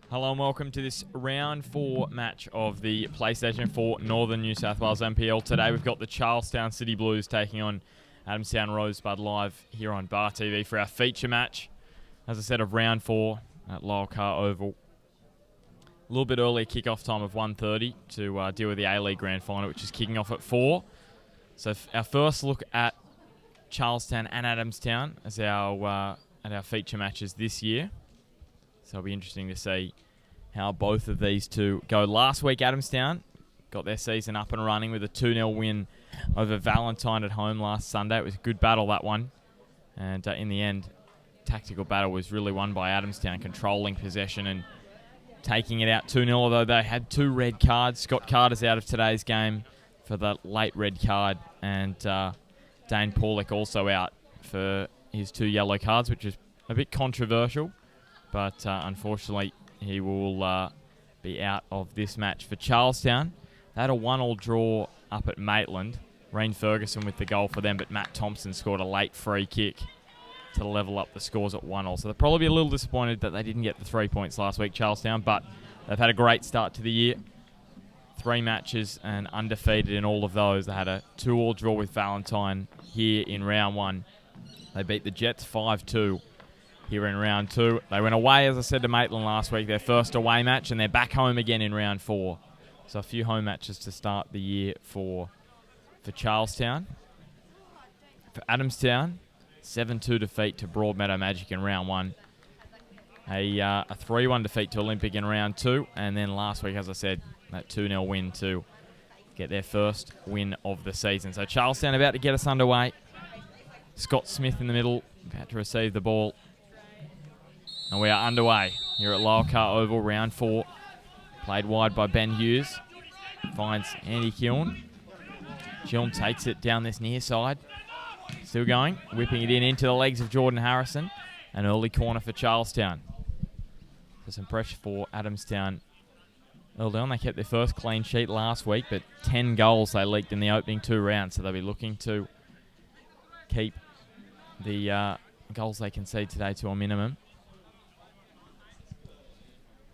Hello and welcome to this round 4 match of the PlayStation 4 Northern New South Wales NPL. Today we've got the Charlestown City Blues taking on Adamstown Rosebud live here on Bar TV for our feature match. As I said, of round 4 at Lyle Carr Oval. A little bit earlier kickoff time of 1:30 to deal with the A-League Grand Final, which is kicking off at 4. So our first look at Charlestown and Adamstown as our feature matches this year. So it'll be interesting to see how both of these two go. Last week, Adamstown got their season up and running with a 2-0 win over Valentine at home last Sunday. It was a good battle, that one. And in the end, tactical battle was really won by Adamstown, controlling possession and taking it out 2-0, although they had 2 red cards. Scott Carter's out of today's game for the late red card, and Dane Paulick also out for his 2 yellow cards, which is a bit controversial. But unfortunately, he will be out of this match. For Charlestown, they had a 1-1 draw up at Maitland. Rain Ferguson with the goal for them, but Matt Thompson scored a late free kick to level up the scores at 1-1. So they're probably a little disappointed that they didn't get the 3 points last week, Charlestown, but they've had a great start to the year. 3 matches and undefeated in all of those. They had a 2-2 draw with Valentine here in round 1. They beat the Jets 5-2. Here in round 2. They went away, as I said, to Maitland last week, their first away match, and they're back home again in round 4. So a few home matches to start the year for Charlestown. For Adamstown, 7-2 defeat to Broadmeadow Magic in round 1. A 3-1 defeat to Olympic in round 2. And then last week, as I said, that 2-0 win to get their first win of the season. So Charlestown about to get us underway. Scott Smith in the middle, about to receive the ball. And we are underway here at Lyle Carr Oval, round 4. Played wide by Ben Hughes. Finds Andy Kiln. Kiln takes it down this near side. Still going. Whipping it into the legs of Jordan Harrison. An early corner for Charlestown. So some pressure for Adamstown. Early on, they kept their first clean sheet last week, but 10 goals they leaked in the opening 2 rounds. So they'll be looking to keep the goals they concede today to a minimum.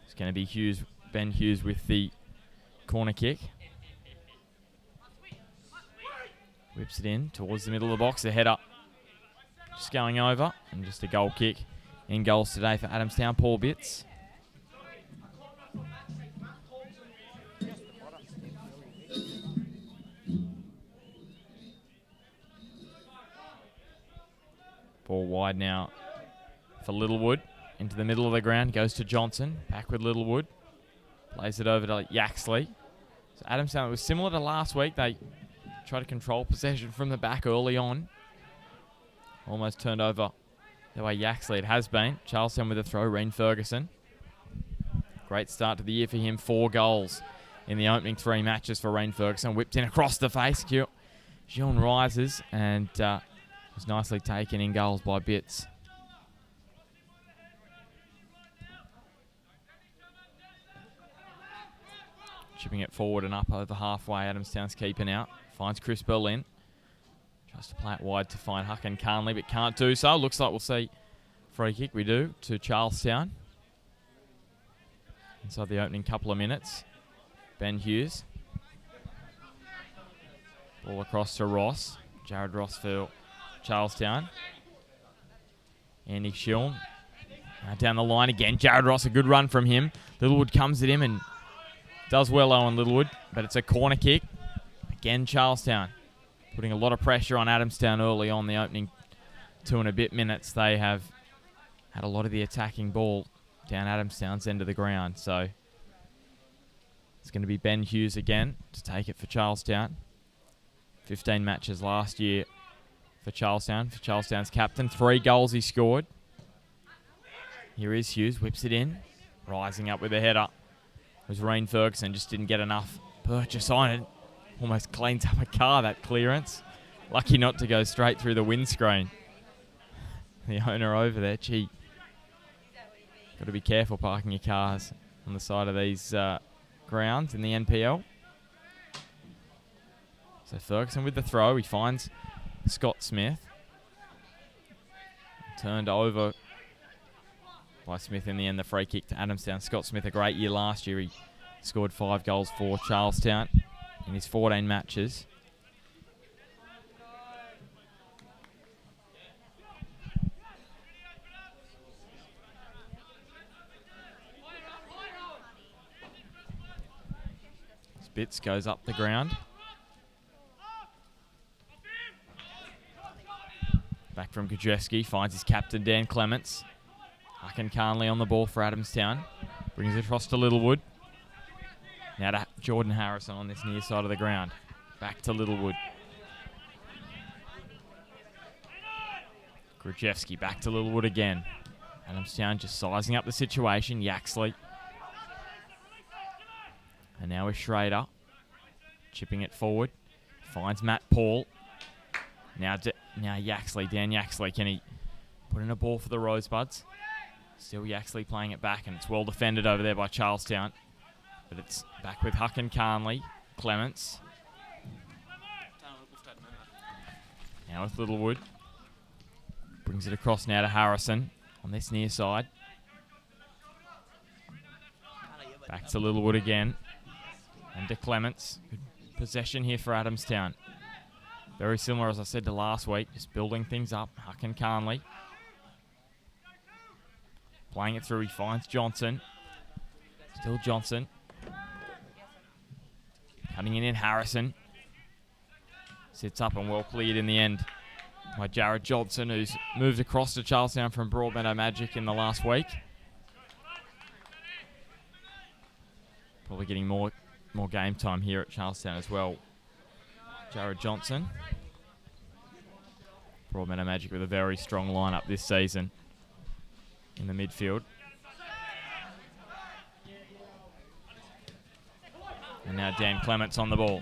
It's going to be Ben Hughes with the corner kick. Whips it in towards the middle of the box. The header just going over. And just a goal kick. In goals today for Adamstown, Paul Bitts. Ball wide now for Littlewood. Into the middle of the ground, goes to Johnson. Back with Littlewood. Plays it over to Yaxley. So Adamstown, it was similar to last week. They tried to control possession from the back early on. Almost turned over the way Yaxley it has been. Charlestown with a throw, Rain Ferguson. Great start to the year for him. 4 goals in the opening 3 matches for Rain Ferguson. Whipped in across the face. Gion rises and was nicely taken in goals by Bitts. Chipping it forward and up over halfway. Adamstown's keeping out. Finds Chris Berlin. Tries to play it wide to find Hucken Carnley, but can't do so. Looks like we'll see free kick. We do to Charlestown. Inside the opening couple of minutes. Ben Hughes. Ball across to Ross. Jared Ross for Charlestown. Andy Shiln. Down the line again. Jared Ross, a good run from him. Littlewood comes at him and does well, Owen Littlewood, but it's a corner kick. Again, Charlestown putting a lot of pressure on Adamstown early on the opening 2 and a bit minutes. They have had a lot of the attacking ball down Adamstown's end of the ground. So it's going to be Ben Hughes again to take it for Charlestown. 15 matches last year for Charlestown. For Charlestown's captain, 3 goals he scored. Here is Hughes, whips it in. Rising up with a header. It was Rain Ferguson, just didn't get enough purchase on it. Almost cleans up a car, that clearance. Lucky not to go straight through the windscreen. The owner over there, gee. Got to be careful parking your cars on the side of these grounds in the NPL. So Ferguson with the throw. He finds Scott Smith. Turned over by Smith in the end. The free kick to Adamstown. Scott Smith, a great year last year. He scored 5 goals for Charlestown in his 14 matches. Spitz goes up the ground. Back from Gajewski, finds his captain, Dan Clements. Hucken Carnley on the ball for Adamstown. Brings it across to Littlewood. Now to Jordan Harrison on this near side of the ground. Back to Littlewood. Gajewski back to Littlewood again. Adamstown just sizing up the situation. Yaxley. And now with Schrader. Chipping it forward. Finds Matt Paul. Now Yaxley, Dan Yaxley, can he put in a ball for the Rosebuds? Still Yaxley playing it back, and it's well defended over there by Charlestown. But it's back with Hucken Carnley, Clements. Now with Littlewood. Brings it across now to Harrison on this near side. Back to Littlewood again. And to Clements. Good possession here for Adamstown. Very similar, as I said, to last week. Just building things up. Hucken Carnley. Playing it through. He finds Johnson. Still Johnson. Cutting it in Harrison. Sits up and well cleared in the end by Jared Johnson, who's moved across to Charlestown from Broadmeadow Magic in the last week. Probably getting more game time here at Charlestown as well. Jared Johnson. Broadmeadow Magic with a very strong lineup this season in the midfield. And now Dan Clements on the ball.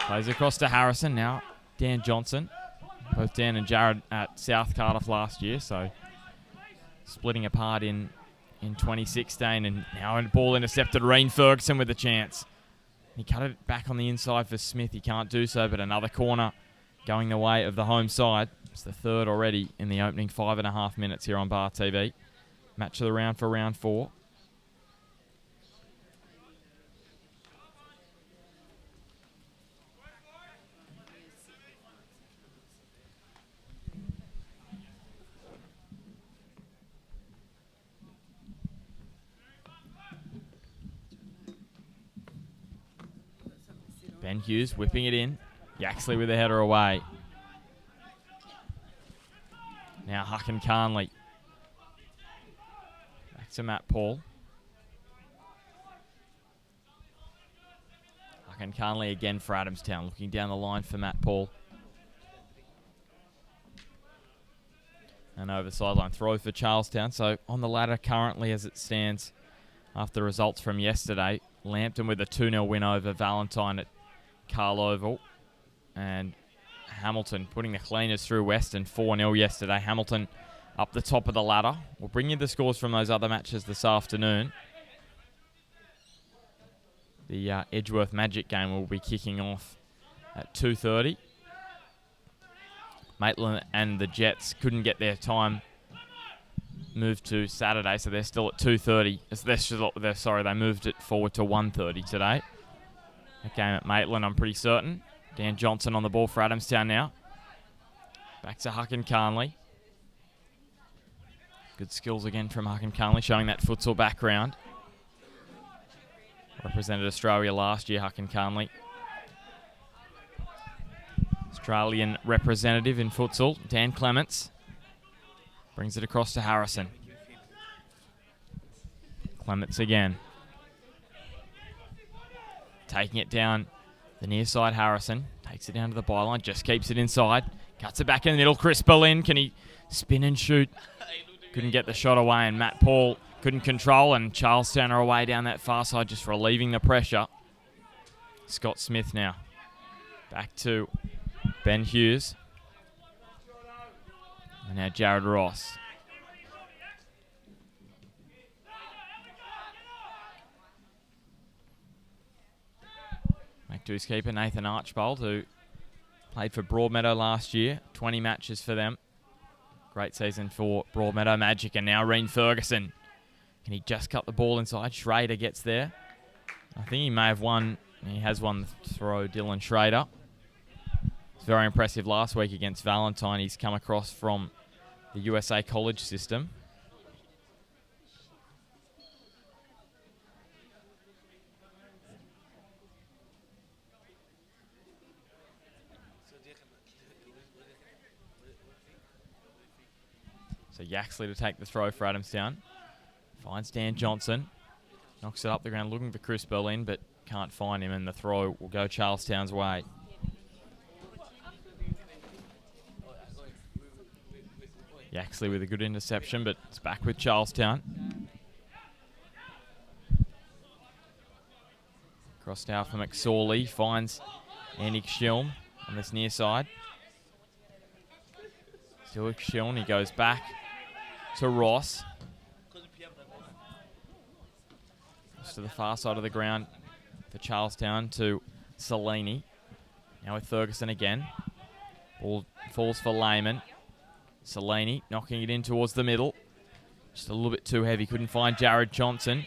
Plays across to Harrison. Now Dan Johnson. Both Dan and Jared at South Cardiff last year, so splitting apart in 2016. And now a ball intercepted. Reen Ferguson with a chance. He cut it back on the inside for Smith. He can't do so, but another corner going the way of the home side. It's the third already in the opening 5.5 minutes here on Bar TV. Match of the round for round 4. Ben Hughes whipping it in. Yaxley with a header away. Now Hucken Carnley. Back to Matt Paul. Hucken Carnley again for Adamstown. Looking down the line for Matt Paul. And over the sideline throw for Charlestown. So on the ladder currently as it stands after the results from yesterday. Lambton with a 2-0 win over Valentine at Carl Oval, and Hamilton putting the cleaners through Western 4-0 yesterday. Hamilton up the top of the ladder. We'll bring you the scores from those other matches this afternoon. The Edgeworth Magic game will be kicking off at 2:30. Maitland and the Jets couldn't get their time moved to Saturday, so they're still at 2:30. They moved it forward to 1:30 today. That game at Maitland, I'm pretty certain. Dan Johnson on the ball for Adamstown now. Back to Hucken Carnley. Good skills again from Hucken Carnley, showing that futsal background. Represented Australia last year, Hucken Carnley. Australian representative in futsal, Dan Clements. Brings it across to Harrison. Clements again. Taking it down the near side, Harrison. Takes it down to the byline, just keeps it inside. Cuts it back in the middle, Chris Berlin. Can he spin and shoot? Couldn't get the shot away, and Matt Paul couldn't control, and Charlestown are away down that far side, just relieving the pressure. Scott Smith now. Back to Ben Hughes. And now Jared Ross. Back to his keeper, Nathan Archbold, who played for Broadmeadow last year. 20 matches for them. Great season for Broadmeadow Magic, and now Reen Ferguson. Can he just cut the ball inside? Schrader gets there. I think he may have won. He has won the throw, Dylan Schrader. It's very impressive last week against Valentine. He's come across from the USA college system. So Yaxley to take the throw for Adamstown. Finds Dan Johnson. Knocks it up the ground looking for Chris Berlin, but can't find him, and the throw will go Charlestown's way. Yaxley with a good interception, but it's back with Charlestown. Crossed out for McSorley. Finds Andy Kshilm on this near side. Still with Kshilm. He goes back to Ross. To the far side of the ground for Charlestown to Salini. Now with Ferguson again. Ball falls for Lehman. Salini knocking it in towards the middle. Just a little bit too heavy. Couldn't find Jared Johnson.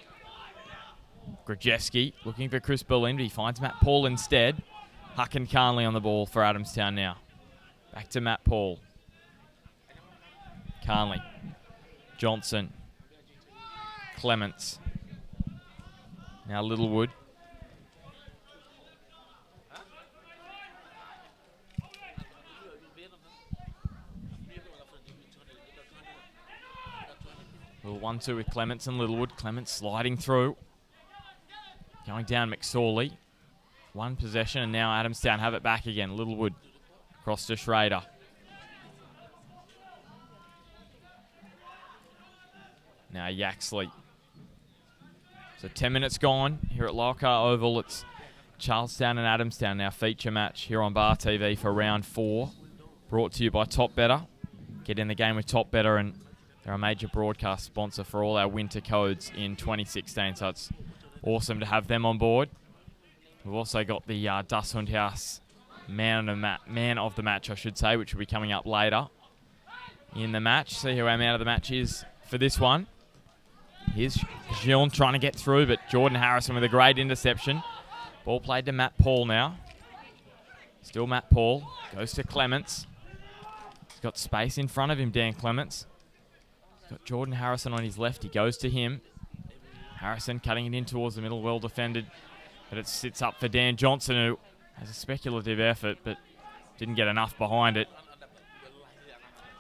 Grajewski looking for Chris Berlin, but he finds Matt Paul instead. Huck and Carnley on the ball for Adamstown now. Back to Matt Paul. Carnley. Johnson. Clements. Now Littlewood. Little 1-2 with Clements and Littlewood. Clements sliding through. Going down McSorley. One possession, and now Adamstown have it back again. Littlewood across to Schrader. Now Yaxley. So 10 minutes gone here at Lower Oval. It's Charlestown and Adamstown, our feature match here on Bar TV for round 4. Brought to you by Top Better. Get in the game with Top Better, and they're a major broadcast sponsor for all our winter codes in 2016. So it's awesome to have them on board. We've also got the Dusthund House man of the match, I should say, which will be coming up later in the match. See who our man of the match is for this one. Here's Gilles trying to get through, but Jordan Harrison with a great interception. Ball played to Matt Paul now. Still Matt Paul. Goes to Clements. He's got space in front of him, Dan Clements. He's got Jordan Harrison on his left. He goes to him. Harrison cutting it in towards the middle. Well defended. But it sits up for Dan Johnson, who has a speculative effort, but didn't get enough behind it.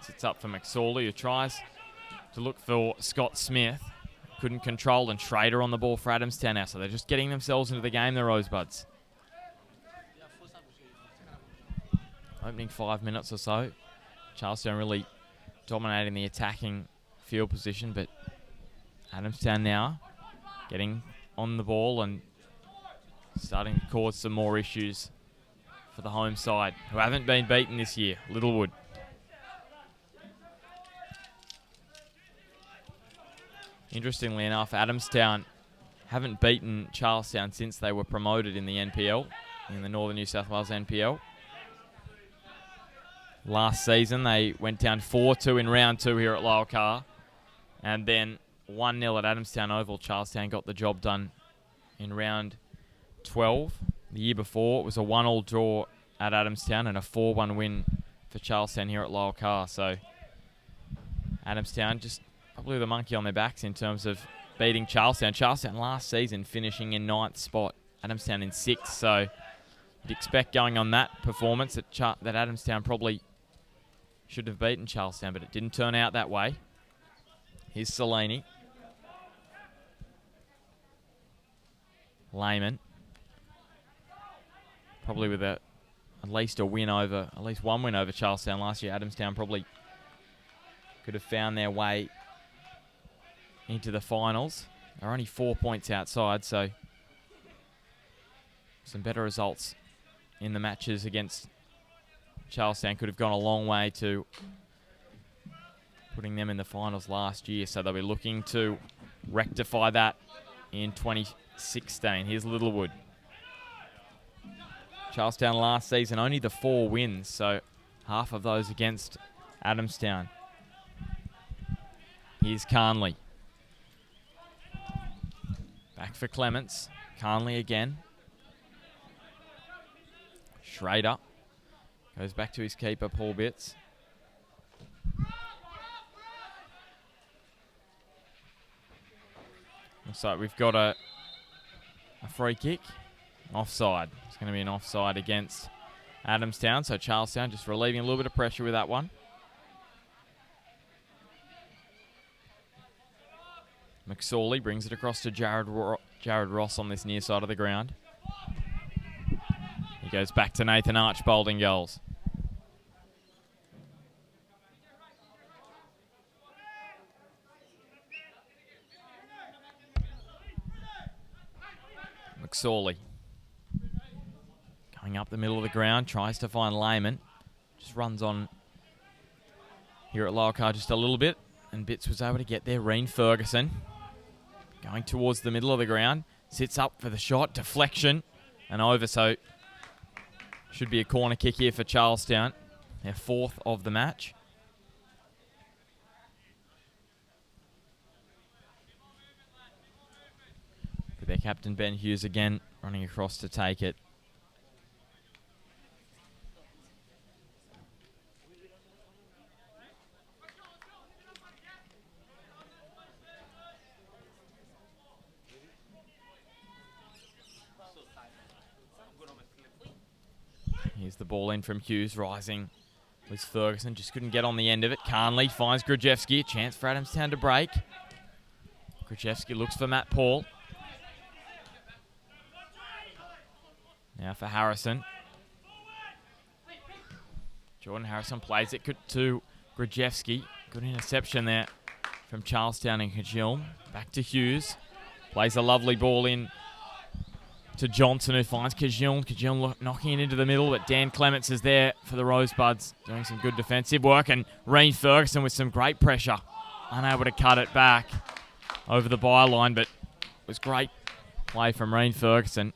Sits up for McSorley, who tries to look for Scott Smith. Couldn't control, and Schrader on the ball for Adamstown now. So they're just getting themselves into the game, the Rosebuds. Opening 5 minutes or so. Charlestown really dominating the attacking field position, but Adamstown now getting on the ball and starting to cause some more issues for the home side, who haven't been beaten this year, Littlewood. Interestingly enough, Adamstown haven't beaten Charlestown since they were promoted in the NPL, in the Northern New South Wales NPL. Last season, they went down 4-2 in round 2 here at Lower Car, and then 1-0 at Adamstown Oval. Charlestown got the job done in round 12. The year before, it was a 1-1 draw at Adamstown and a 4-1 win for Charlestown here at Lower Car. So Adamstown just probably the monkey on their backs in terms of beating Charlestown. Charlestown last season finishing in 9th spot, Adamstown in 6th. So you'd expect going on that performance that Adamstown probably should have beaten Charlestown, but it didn't turn out that way. Here's Salini. Lehman. Probably with at least one win over Charlestown last year. Adamstown probably could have found their way into the finals. They're only 4 points outside, so some better results in the matches against Charlestown could have gone a long way to putting them in the finals last year. So they'll be looking to rectify that in 2016. Here's Littlewood. Charlestown last season, only the 4 wins, so half of those against Adamstown. Here's Carnley. Back for Clements. Carnley again. Schrader goes back to his keeper, Paul Bitts. Looks like we've got a free kick. Offside. It's going to be an offside against Adamstown. So Charlestown just relieving a little bit of pressure with that one. McSorley brings it across to Jared Ross on this near side of the ground. He goes back to Nathan Archbold in goals. McSorley going up the middle of the ground, tries to find Lehman. Just runs on here at lower card just a little bit, and Bitts was able to get there. Reen Ferguson going towards the middle of the ground, sits up for the shot, deflection, and over, so should be a corner kick here for Charlestown, their fourth of the match. With their captain Ben Hughes again running across to take it. Here's the ball in from Hughes, rising was Ferguson, just couldn't get on the end of it. Carnley finds Grajewski, a chance for Adamstown to break. Grajewski looks for Matt Paul. Now for Harrison. Jordan Harrison plays it to Grajewski. Good interception there from Charlestown and Kajilm. Back to Hughes. Plays a lovely ball in to Johnson, who finds Kajilm. Kajilm knocking it into the middle, but Dan Clements is there for the Rosebuds, doing some good defensive work, and Reen Ferguson with some great pressure. Unable to cut it back over the byline, but it was great play from Reen Ferguson.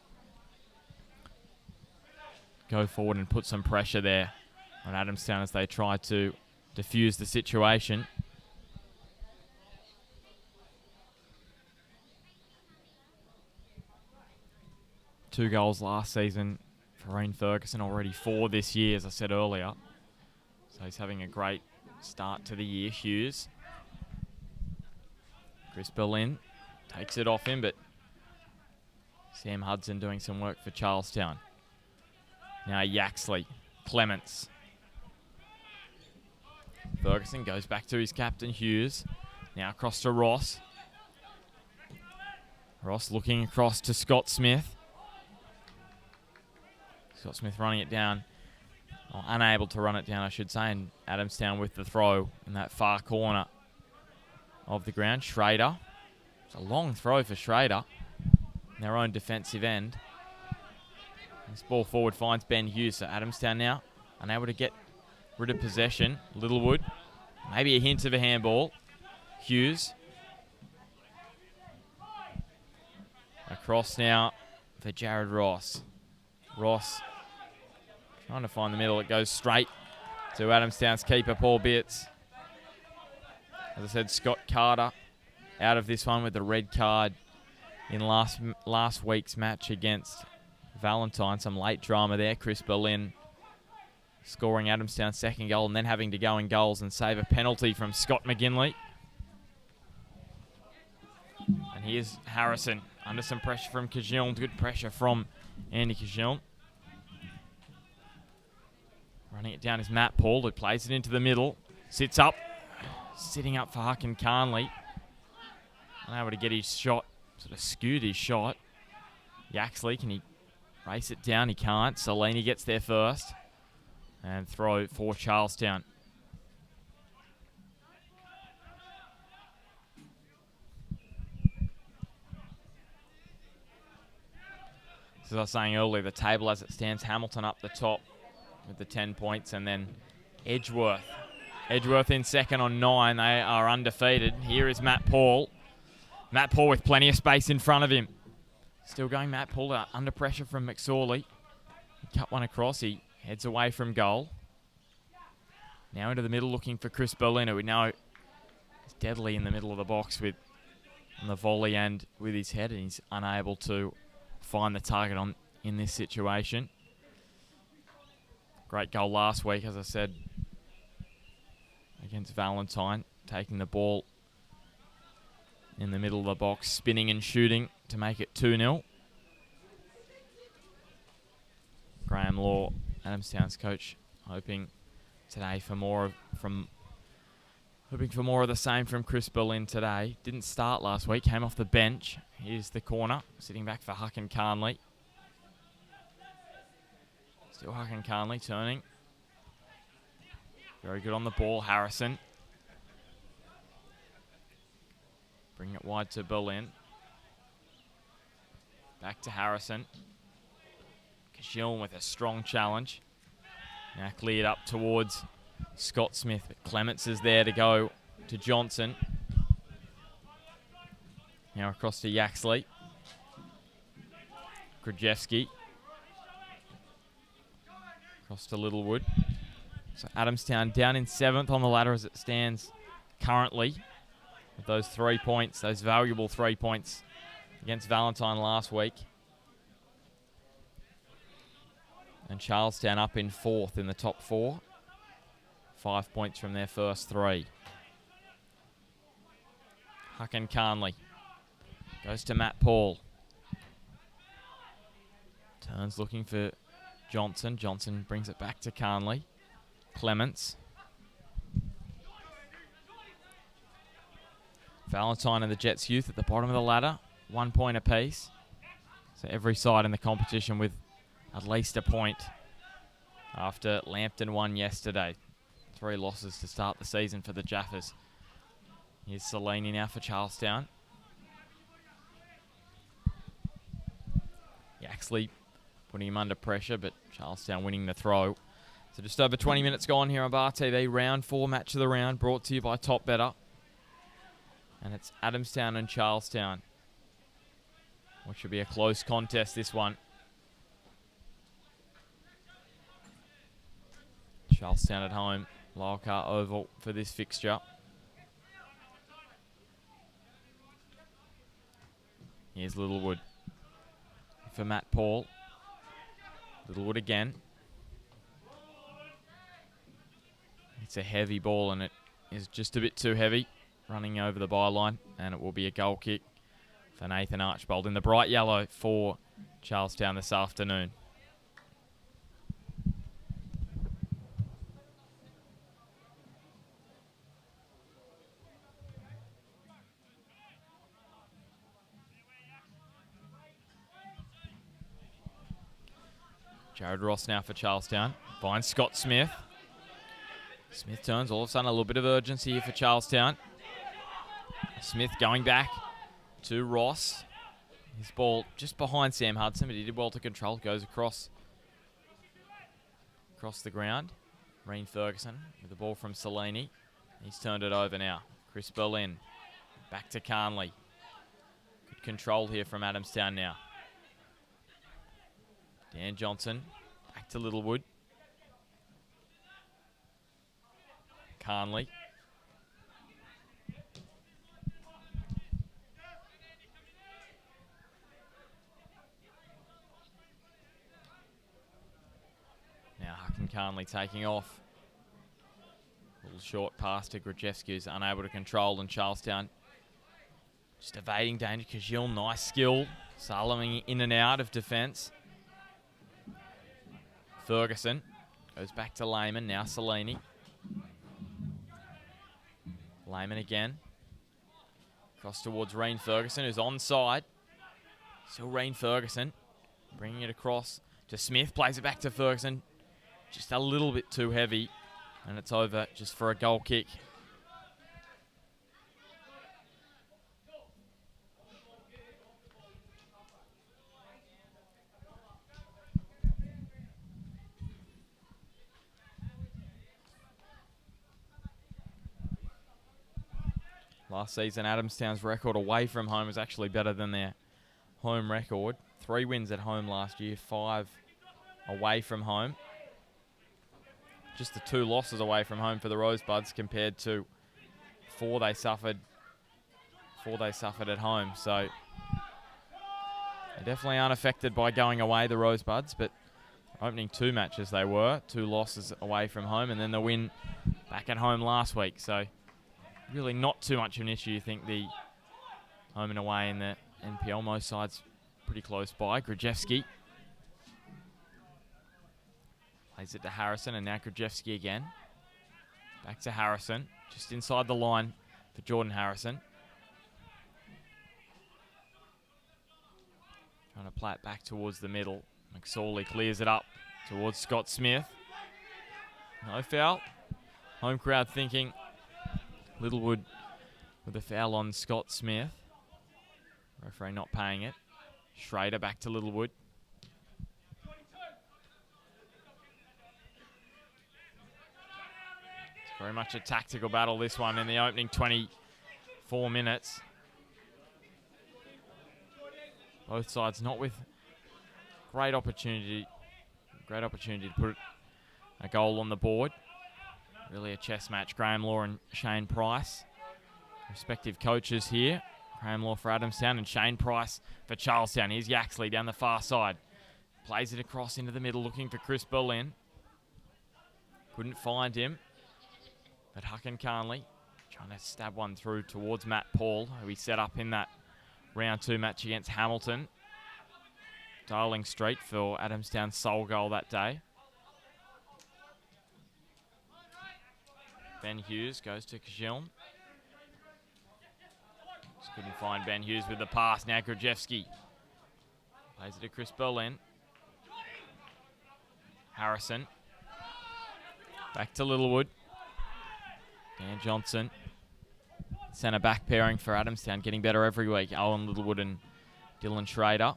Go forward and put some pressure there on Adamstown as they try to defuse the situation. Two goals last season for Reen Ferguson, already 4 this year, as I said earlier. So he's having a great start to the year. Hughes. Chris Berlin takes it off him, but Sam Hudson doing some work for Charlestown. Now Yaxley, Clements. Ferguson goes back to his captain, Hughes. Now across to Ross. Ross looking across to Scott Smith. Scott Smith running it down, or unable to run it down, I should say, and Adamstown with the throw in that far corner of the ground. Schrader. It's a long throw for Schrader in their own defensive end. This ball forward finds Ben Hughes, so Adamstown now unable to get rid of possession. Littlewood, maybe a hint of a handball. Hughes. Across now for Jared Ross. Ross trying to find the middle. It goes straight to Adamstown's keeper, Paul Bitts. As I said, Scott Carter out of this one with the red card in last week's match against Valentine. Some late drama there. Chris Berlin scoring Adamstown's second goal and then having to go in goals and save a penalty from Scott McGinley. And here's Harrison under some pressure from Kajilm. Good pressure from Andy Kajilm. Running it down is Matt Paul, who plays it into the middle. Sits up. Sitting up for Hucken Carnley. Unable to get his shot. Sort of skewed his shot. Yaxley, can he race it down? He can't. Salini gets there first. And throw for Charlestown. As I was saying earlier, the table as it stands, Hamilton up the top with the 10 points, and then Edgeworth. Edgeworth in second on 9. They are undefeated. Here is Matt Paul. Matt Paul with plenty of space in front of him. Still going Matt Paul under pressure from McSorley. He cut one across. He heads away from goal. Now into the middle looking for Chris Berlin, who we know is He's deadly in the middle of the box with on the volley and with his head, and he's unable to find the target in this situation. Great goal last week, as I said, against Valentine, taking the ball in the middle of the box, spinning and shooting to make it 2-0. Graham Law, Adamstown's coach, hoping today for more of the same from Chris Berlin today. Didn't start last week, came off the bench. Here's the corner, sitting back for Huck and Carnley. Still Huck and Carnley turning. Very good on the ball, Harrison. Bring it wide to Berlin. Back to Harrison. Kajiln with a strong challenge. Now cleared up towards Scott Smith, but Clements is there to go to Johnson. Now across to Yaxley. Krajewski. Across to Littlewood. So Adamstown down in 7th on the ladder as it stands currently. With those 3 points, those valuable 3 points against Valentine last week. And Charlestown up in 4th in the top 4. 5 points from their first 3. Huck and Carnley. Goes to Matt Paul. Turns looking for Johnson. Johnson brings it back to Carnley. Clements. Valentine and the Jets youth at the bottom of the ladder. 1 point apiece. So every side in the competition with at least a point after Lambton won yesterday. 3 losses to start the season for the Jaffers. Here's Salini now for Charlestown. Yaxley putting him under pressure, but Charlestown winning the throw. So just over 20 minutes gone here on Bar TV. Round 4 match of the round brought to you by Top Better. And it's Adamstown and Charlestown, which should be a close contest, this one. Charlestown at home, Lockhart Oval for this fixture. Here's Littlewood for Matt Paul. Littlewood again. It's a heavy ball and it is just a bit too heavy, running over the byline, and it will be a goal kick for Nathan Archbold in the bright yellow for Charlestown this afternoon. Jared Ross now for Charlestown. Finds Scott Smith. Smith turns, all of a sudden a little bit of urgency here for Charlestown. Smith going back to Ross. His ball just behind Sam Hudson, but he did well to control. Goes across the ground. Reen Ferguson with the ball from Salini. He's turned it over now. Chris Berlin back to Carnley. Good control here from Adamstown now. Dan Johnson back to Littlewood. Carnley. Now Huck and Carnley taking off. A little short pass to Grajewski, who's unable to control, and Charlestown just evading danger. Kajiln, nice skill. Solomoning in and out of defence. Ferguson goes back to Lehman, now Salini. Lehman again. Cross towards Reen Ferguson, who's onside. Still Reen Ferguson. Bringing it across to Smith. Plays it back to Ferguson. Just a little bit too heavy. And it's over just for a goal kick. Last season, Adamstown's record away from home was actually better than their home record. 3 wins at home last year, 5 away from home. Just the 2 losses away from home for the Rosebuds compared to before they suffered at home. So they definitely aren't affected by going away, the Rosebuds, but opening 2 matches they were, 2 losses away from home, and then the win back at home last week. So really not too much of an issue, you think, the home and away in the NPL. Most sides pretty close by. Grajewski plays it to Harrison, and now Grajewski again. Back to Harrison, just inside the line for Jordan Harrison. Trying to play it back towards the middle. McSorley clears it up towards Scott Smith. No foul. Home crowd thinking Littlewood with a foul on Scott Smith. Referee not paying it. Schrader back to Littlewood. It's very much a tactical battle, this one, in the opening 24 minutes. Both sides not with great opportunity to put a goal on the board. Really a chess match, Graham Law and Shane Price. Respective coaches here. Graham Law for Adamstown and Shane Price for Charlestown. Here's Yaxley down the far side. Plays it across into the middle, looking for Chris Berlin. Couldn't find him. But Hucken Carnley trying to stab one through towards Matt Paul, who he set up in that round 2 match against Hamilton. Darling Street for Adamstown's sole goal that day. Ben Hughes goes to Kajilm. Just couldn't find Ben Hughes with the pass. Now Grajewski plays it to Chris Berlin. Harrison. Back to Littlewood. Dan Johnson. Centre back pairing for Adamstown, getting better every week. Owen Littlewood and Dylan Schrader.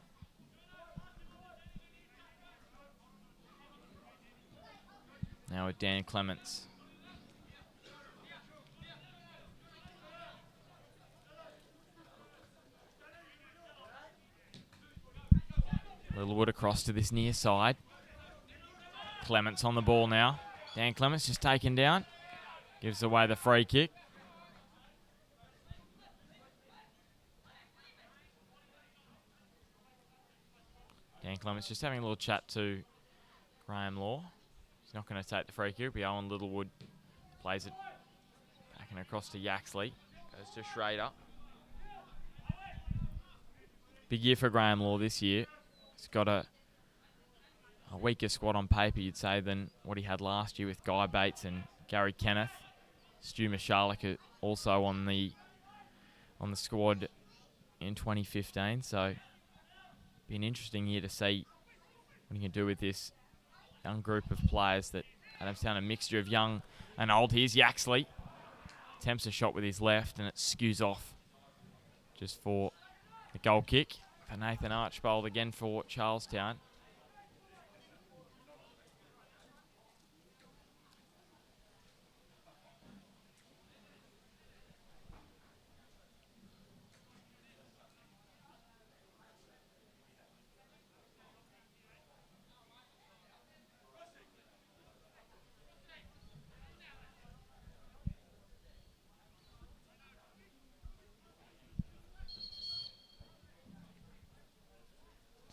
Now with Dan Clements. Littlewood across to this near side. Clements on the ball now. Dan Clements just taken down. Gives away the free kick. Dan Clements just having a little chat to Graham Law. He's not going to take the free kick. It'll be Owen Littlewood. Plays it back and across to Yaxley. Goes to Schrader. Big year for Graham Law this year. He's got a weaker squad on paper, you'd say, than what he had last year with Guy Bates and Gary Kenneth. Stu Michalek also on the squad in 2015. So be an interesting year to see what he can do with this young group of players that Adamstown, a mixture of young and old. Here's Yaxley. Attempts a shot with his left and it skews off just for the goal kick for Nathan Archbold again for Charlestown.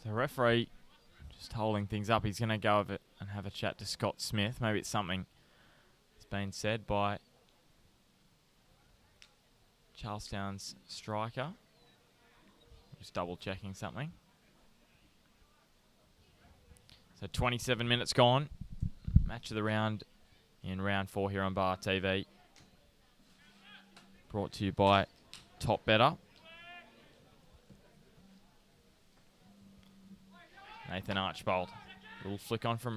The referee just holding things up. He's going to go over it and have a chat to Scott Smith. Maybe it's something that's been said by Charlestown's striker. Just double checking something. So 27 minutes gone. Match of the round in round 4 here on Bar TV. Brought to you by Top Better. Nathan Archbold. Little flick on from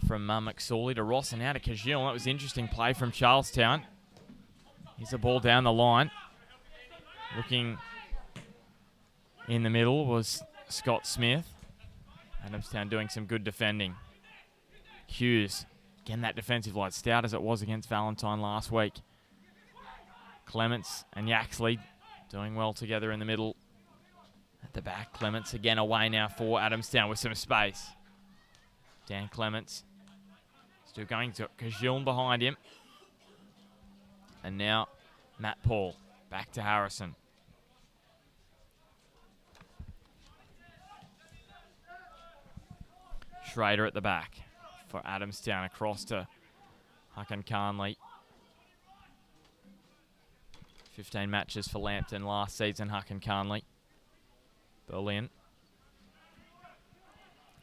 McSorley to Ross and out to Kajil. That was interesting play from Charlestown. Here's a ball down the line. Looking in the middle was Scott Smith. Adamstown doing some good defending. Hughes. Again, that defensive line, stout as it was against Valentine last week. Clements and Yaxley doing well together in the middle. At the back, Clements again away now for Adamstown with some space. Dan Clements still going to Kajilm behind him. And now Matt Paul. Back to Harrison. Schrader at the back for Adamstown. Across to Hucken Carnley. 15 matches for Lambton last season, Hucken Carnley. Berlin.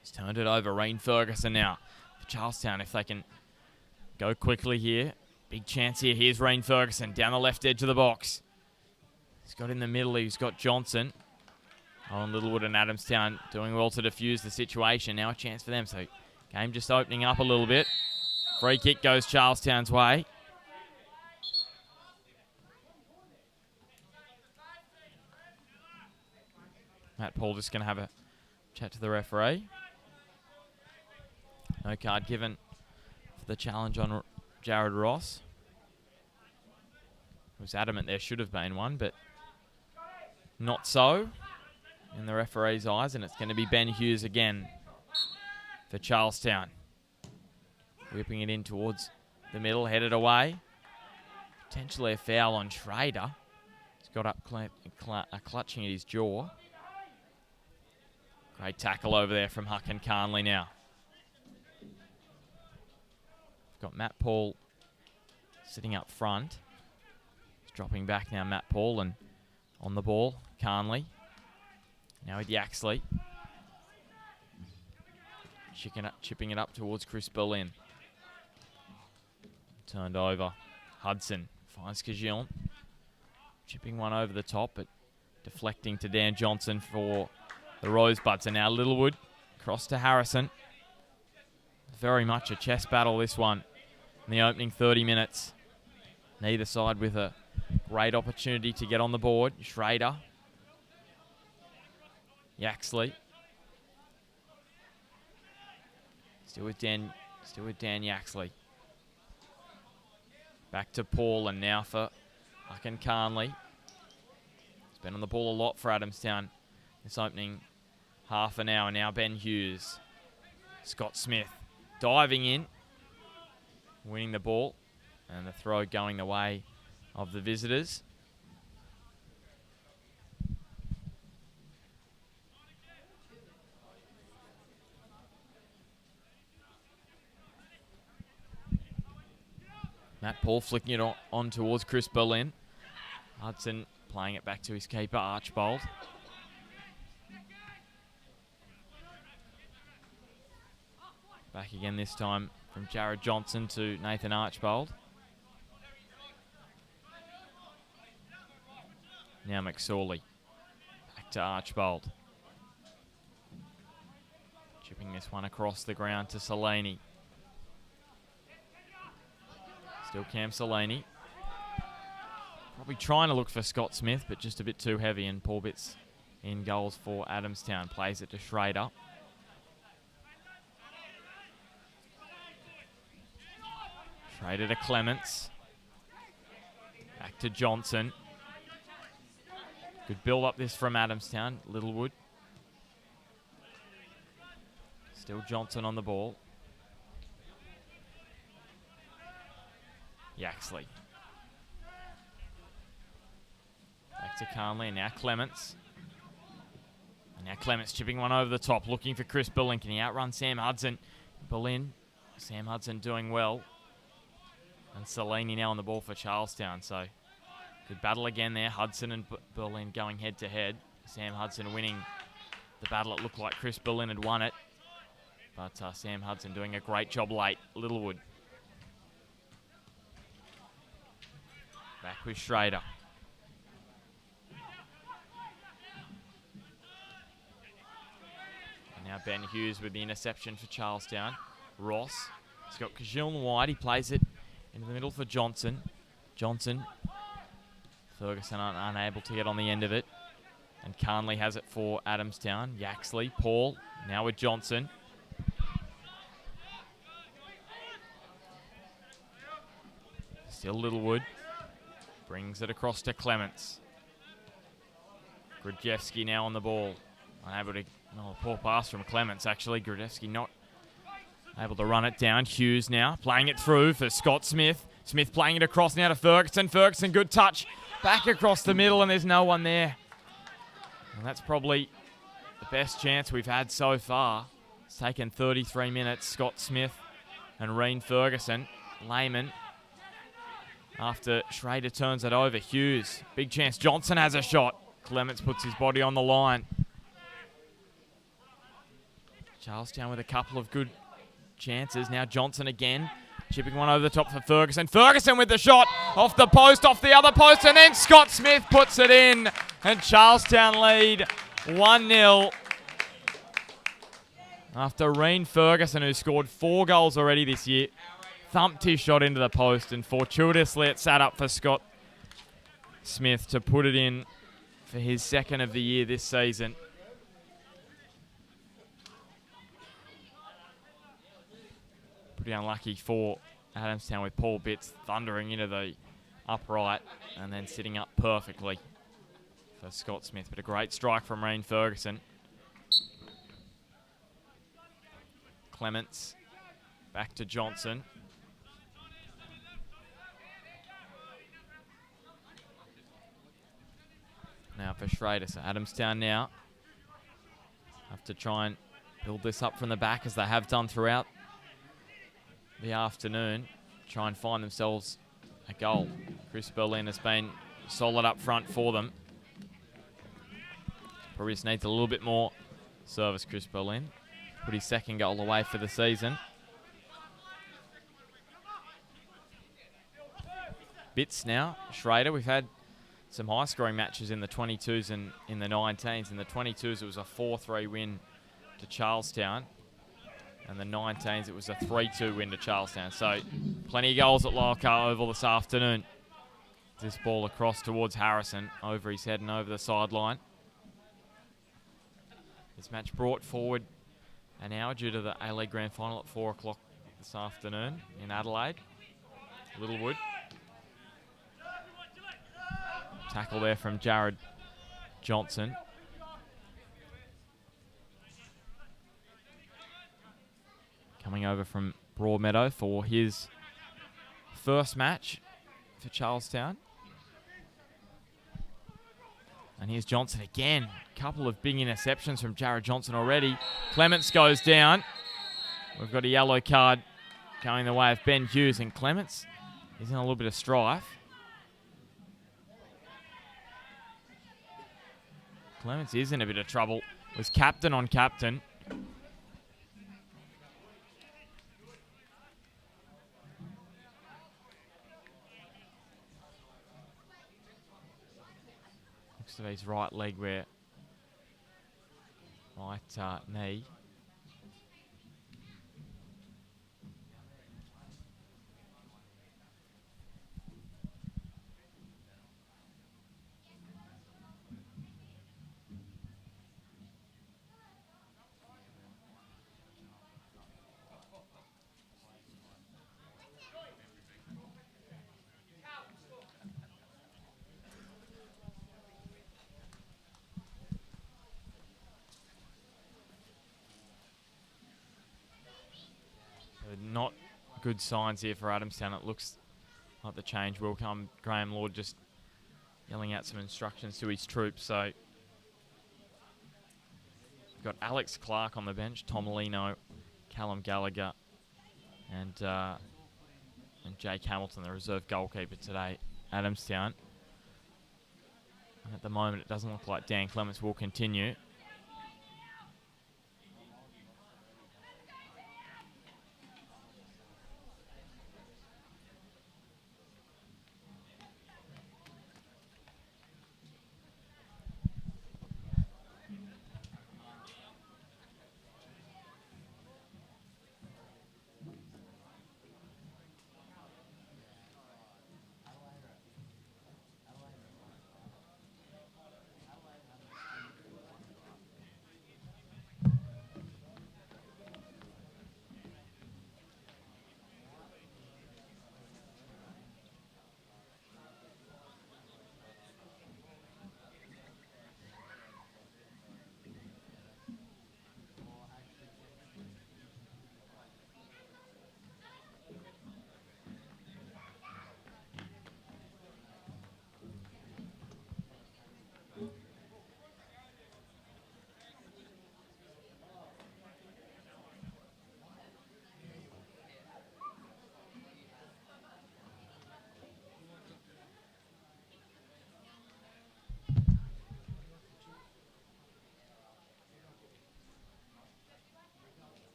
He's turned it over. Reen Ferguson now for Charlestown. If they can go quickly here. Big chance here. Here's Reen Ferguson down the left edge of the box. He's got in the middle. He's got Johnson. Owen Littlewood and Adamstown doing well to defuse the situation. Now a chance for them. So game just opening up a little bit. Free kick goes Charlestown's way. Matt Paul just going to have a chat to the referee. No card given for the challenge on Jared Ross. He was adamant there should have been one, but not so in the referee's eyes, and it's going to be Ben Hughes again for Charlestown. Whipping it in towards the middle, headed away. Potentially a foul on Schrader. He's got up clutching at his jaw. Great tackle over there from Hucken Carnley now. Got Matt Paul sitting up front. He's dropping back now, Matt Paul, and on the ball, Carnley. Now with Yaxley. Chipping it up towards Chris Berlin. Turned over. Hudson finds Cajon. Chipping one over the top, but deflecting to Dan Johnson for the Rosebuds. And now Littlewood across to Harrison. Very much a chess battle, this one, in the opening 30 minutes. Neither side with a great opportunity to get on the board. Schrader. Yaxley. Still with Dan Yaxley. Back to Paul, and now for Hucken Carnley. He's been on the ball a lot for Adamstown this opening half an hour. Now Ben Hughes. Scott Smith diving in, winning the ball, and the throw going the way of the visitors. Matt Paul flicking it on towards Chris Berlin. Hudson playing it back to his keeper, Archbold. Back again this time from Jared Johnson to Nathan Archbold. Now McSorley. Back to Archbold. Chipping this one across the ground to Salini. Still Cam Salini. Probably trying to look for Scott Smith, but just a bit too heavy, and Paul Bitts in goals for Adamstown. Plays it to Schrader. Schrader to Clements. Back to Johnson. Good build up this from Adamstown. Littlewood. Still Johnson on the ball. Yaxley. Back to Carnley, and now Clements. And now Clements chipping one over the top, looking for Chris Berlin. Can he outrun Sam Hudson? Berlin. Sam Hudson doing well. And Salini now on the ball for Charlestown. So good battle again there. Hudson and Berlin going head to head. Sam Hudson winning the battle. It looked like Chris Berlin had won it. But Sam Hudson doing a great job late. Littlewood. Back with Schrader. And now Ben Hughes with the interception for Charlestown. Ross. He's got Cajon wide. He plays it into the middle for Johnson. Johnson. Ferguson unable to get on the end of it. And Carnley has it for Adamstown. Yaxley. Paul. Now with Johnson. Still Littlewood. Brings it across to Clements. Grudjewski now on the ball. Unable to... Oh, a poor pass from Clements, actually. Grudjewski not able to run it down. Hughes now playing it through for Scott Smith. Smith playing it across now to Ferguson. Ferguson, good touch. Back across the middle, and there's no one there. And that's probably the best chance we've had so far. It's taken 33 minutes. Scott Smith and Reen Ferguson. Lehman after Schrader turns it over. Hughes, big chance. Johnson has a shot. Clements puts his body on the line. Charlestown with a couple of good chances. Now Johnson again, chipping one over the top for Ferguson. Ferguson with the shot off the post, off the other post, and then Scott Smith puts it in. And Charlestown lead 1-0. After Reen Ferguson, who scored 4 goals already this year, thumped his shot into the post, and fortuitously it sat up for Scott Smith to put it in for his second of the year this season. Pretty unlucky for Adamstown with Paul Bitts thundering into the upright and then sitting up perfectly for Scott Smith. But a great strike from Reen Ferguson. Clements back to Johnson. Now for Schrader. So Adamstown now have to try and build this up from the back, as they have done throughout the afternoon. Try and find themselves a goal. Chris Berlin has been solid up front for them. Probably just needs a little bit more service, Chris Berlin. Put his second goal away for the season. Bits now. Schrader, we've had some high-scoring matches in the 22s and in the 19s. In the 22s, it was a 4-3 win to Charlestown. And the 19s, it was a 3-2 win to Charlestown. So plenty of goals at Lower Oval this afternoon. This ball across towards Harrison, over his head and over the sideline. This match brought forward an hour due to the A-League Grand Final at 4 o'clock this afternoon in Adelaide. Littlewood. Tackle there from Jared Johnson. Coming over from Broadmeadow for his first match for Charlestown. And here's Johnson again. Couple of big interceptions from Jared Johnson already. Clements goes down. We've got a yellow card going the way of Ben Hughes, and Clements is in a little bit of strife. Clements is in a bit of trouble. Was captain on captain. Looks to be his right leg, where right knee. Not good signs here for Adamstown. It looks like the change will come. Graham Lord just yelling out some instructions to his troops. So we've got Alex Clark on the bench, Tom Lino, Callum Gallagher, and Jake Hamilton, the reserve goalkeeper today, Adamstown. And at the moment, it doesn't look like Dan Clements will continue.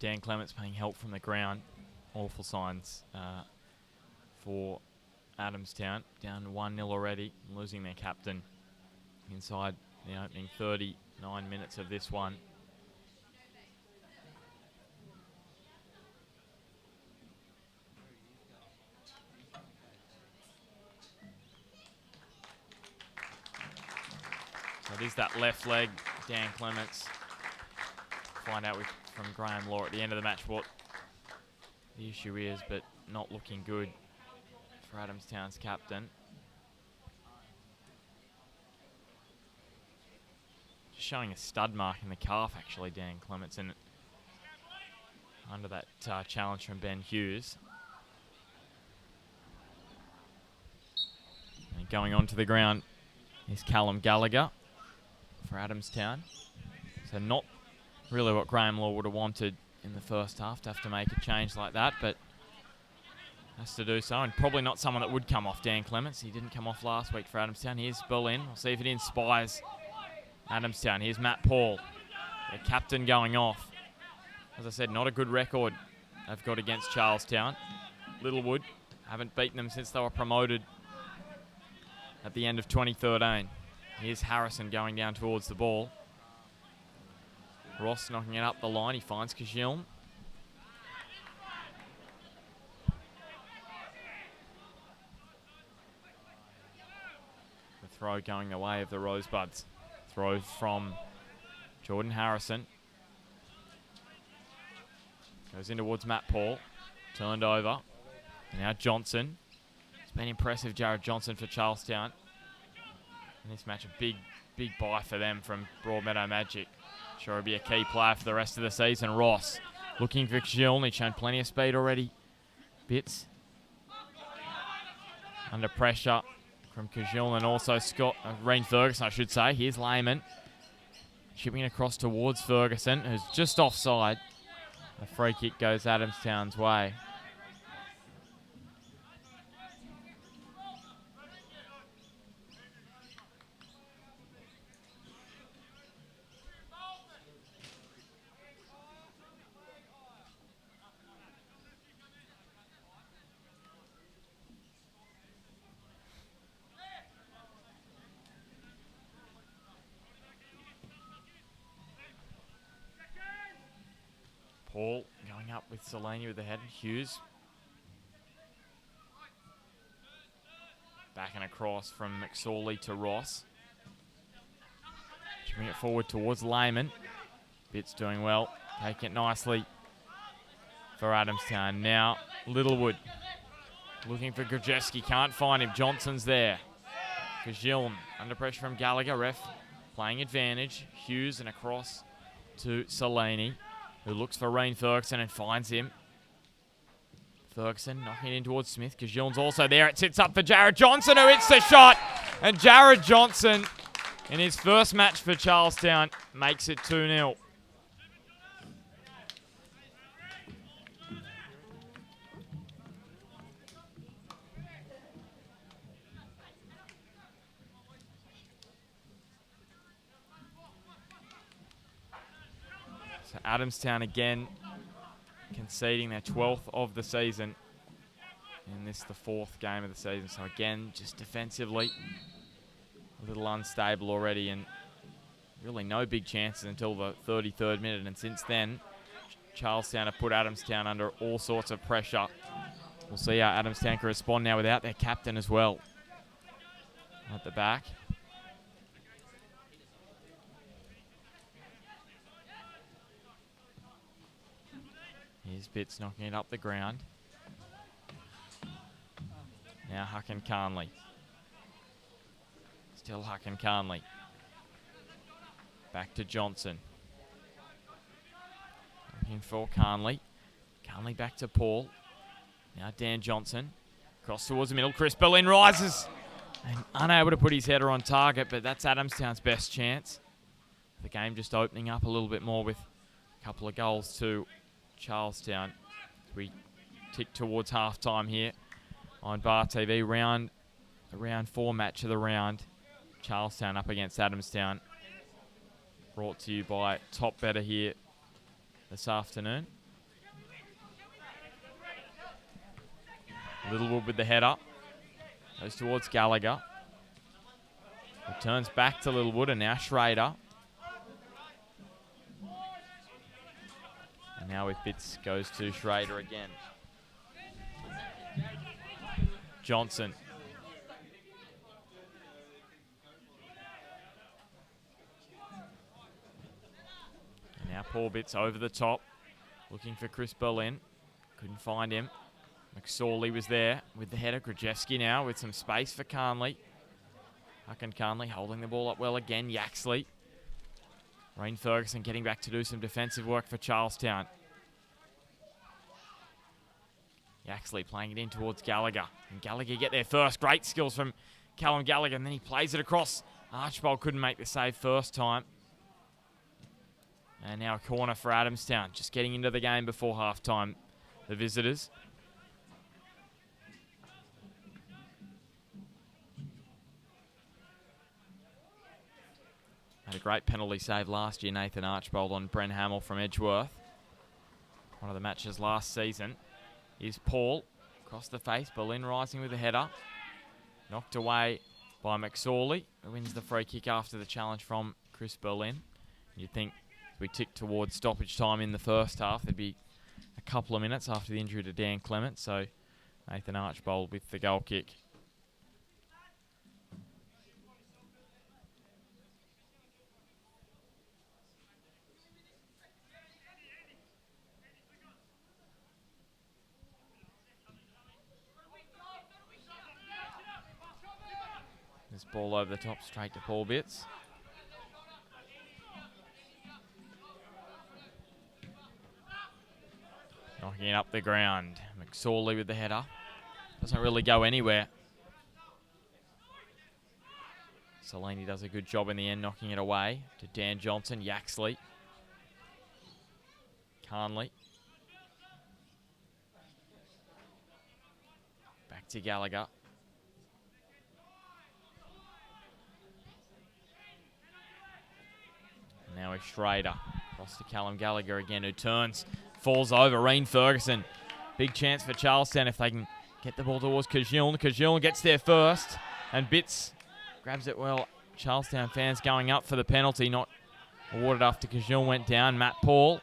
Dan Clements being helped from the ground. Awful signs for Adamstown. Down 1-0 already, losing their captain inside the opening 39 minutes of this one. So it is that left leg, Dan Clements. Find out from Graham Law at the end of the match what the issue is, but not looking good for Adamstown's captain. Just showing a stud mark in the calf, actually, Dan Clements, and under that challenge from Ben Hughes. And going onto the ground is Callum Gallagher for Adamstown. So not really what Graham Law would have wanted in the first half, to have to make a change like that, but has to do so, and probably not someone that would come off Dan Clements. He didn't come off last week for Adamstown. Here's Berlin. We'll see if it inspires Adamstown. Here's Matt Paul, the captain, going off. As I said, not a good record they've got against Charlestown. Littlewood haven't beaten them since they were promoted at the end of 2013. Here's Harrison going down towards the ball. Ross knocking it up the line. He finds Kajilm. The throw going the way of the Rosebuds. Throw from Jordan Harrison. Goes in towards Matt Paul. Turned over. And now Johnson. It's been impressive, Jared Johnson, for Charlestown. In this match, a big buy for them from Broadmeadow Magic. Sure will be a key player for the rest of the season. Ross looking for Kajilm. He's shown plenty of speed already. Bits under pressure from Kajilm, and also Reen Ferguson, I should say. Here's Lehman chipping across towards Ferguson, who's just offside. A free kick goes Adamstown's way. Paul going up with Selene with the head. Hughes. Back and across from McSorley to Ross. Chipping it forward towards Lehman. Bitts doing well. Taking it nicely for Adamstown. Now Littlewood looking for Grzeski. Can't find him. Johnson's there. Kajilm under pressure from Gallagher. Ref playing advantage. Hughes and across to Selene, who looks for Reen Ferguson and finds him. Ferguson knocking in towards Smith. Kajilm's also there. It sits up for Jared Johnson, who hits the shot. And Jared Johnson, in his first match for Charlestown, makes it 2-0. So Adamstown again conceding their 12th of the season. And this the 4th game of the season. So again, just defensively a little unstable already, and really no big chances until the 33rd minute. And since then, Charlestown have put Adamstown under all sorts of pressure. We'll see how Adamstown can respond now without their captain as well at the back. Here's Bitts knocking it up the ground. Now Huck and Carnley. Still Huck and Carnley. Back to Johnson. Looking for Carnley. Carnley back to Paul. Now Dan Johnson. Cross towards the middle. Chris Berlin rises. And unable to put his header on target, but that's Adamstown's best chance. The game just opening up a little bit more with a couple of goals to Charlestown. We tick towards half-time here on Bar TV. Round 4 match of the round. Charlestown up against Adamstown. Brought to you by Top Better here this afternoon. Littlewood with the header. Goes towards Gallagher. Returns back to Littlewood, and now Schrader. And now with bits goes to Schrader again. Johnson. And now Paul Bits over the top, looking for Chris Berlin. Couldn't find him. McSorley was there with the header. Krajewski now with some space for Carnley. Hucken Carnley holding the ball up well again. Yaxley. Rain Ferguson getting back to do some defensive work for Charlestown. Yaxley playing it in towards Gallagher. And Gallagher get there first. Great skills from Callum Gallagher. And then he plays it across. Archibald couldn't make the save first time. And now a corner for Adamstown. Just getting into the game before halftime, the visitors. Had a great penalty save last year, Nathan Archibald, on Brent Hamill from Edgeworth. One of the matches last season. Is Paul across the face. Berlin rising with a header. Knocked away by McSorley, who wins the free kick after the challenge from Chris Berlin. You'd think as we tick towards stoppage time in the first half, there'd be a couple of minutes after the injury to Dan Clement. So Nathan Archibald with the goal kick. This ball over the top, straight to Paul Bits. Knocking it up the ground. McSorley with the header. Doesn't really go anywhere. Salini does a good job in the end, knocking it away to Dan Johnson. Yaxley. Carnley. Back to Gallagher. Now it's Schrader. Across to Callum Gallagher again, who turns, falls over. Rain Ferguson. Big chance for Charlestown if they can get the ball towards Kajiln. Kajiln gets there first, and Bits grabs it well. Charlestown fans going up for the penalty, not awarded after Kajiln went down. Matt Paul.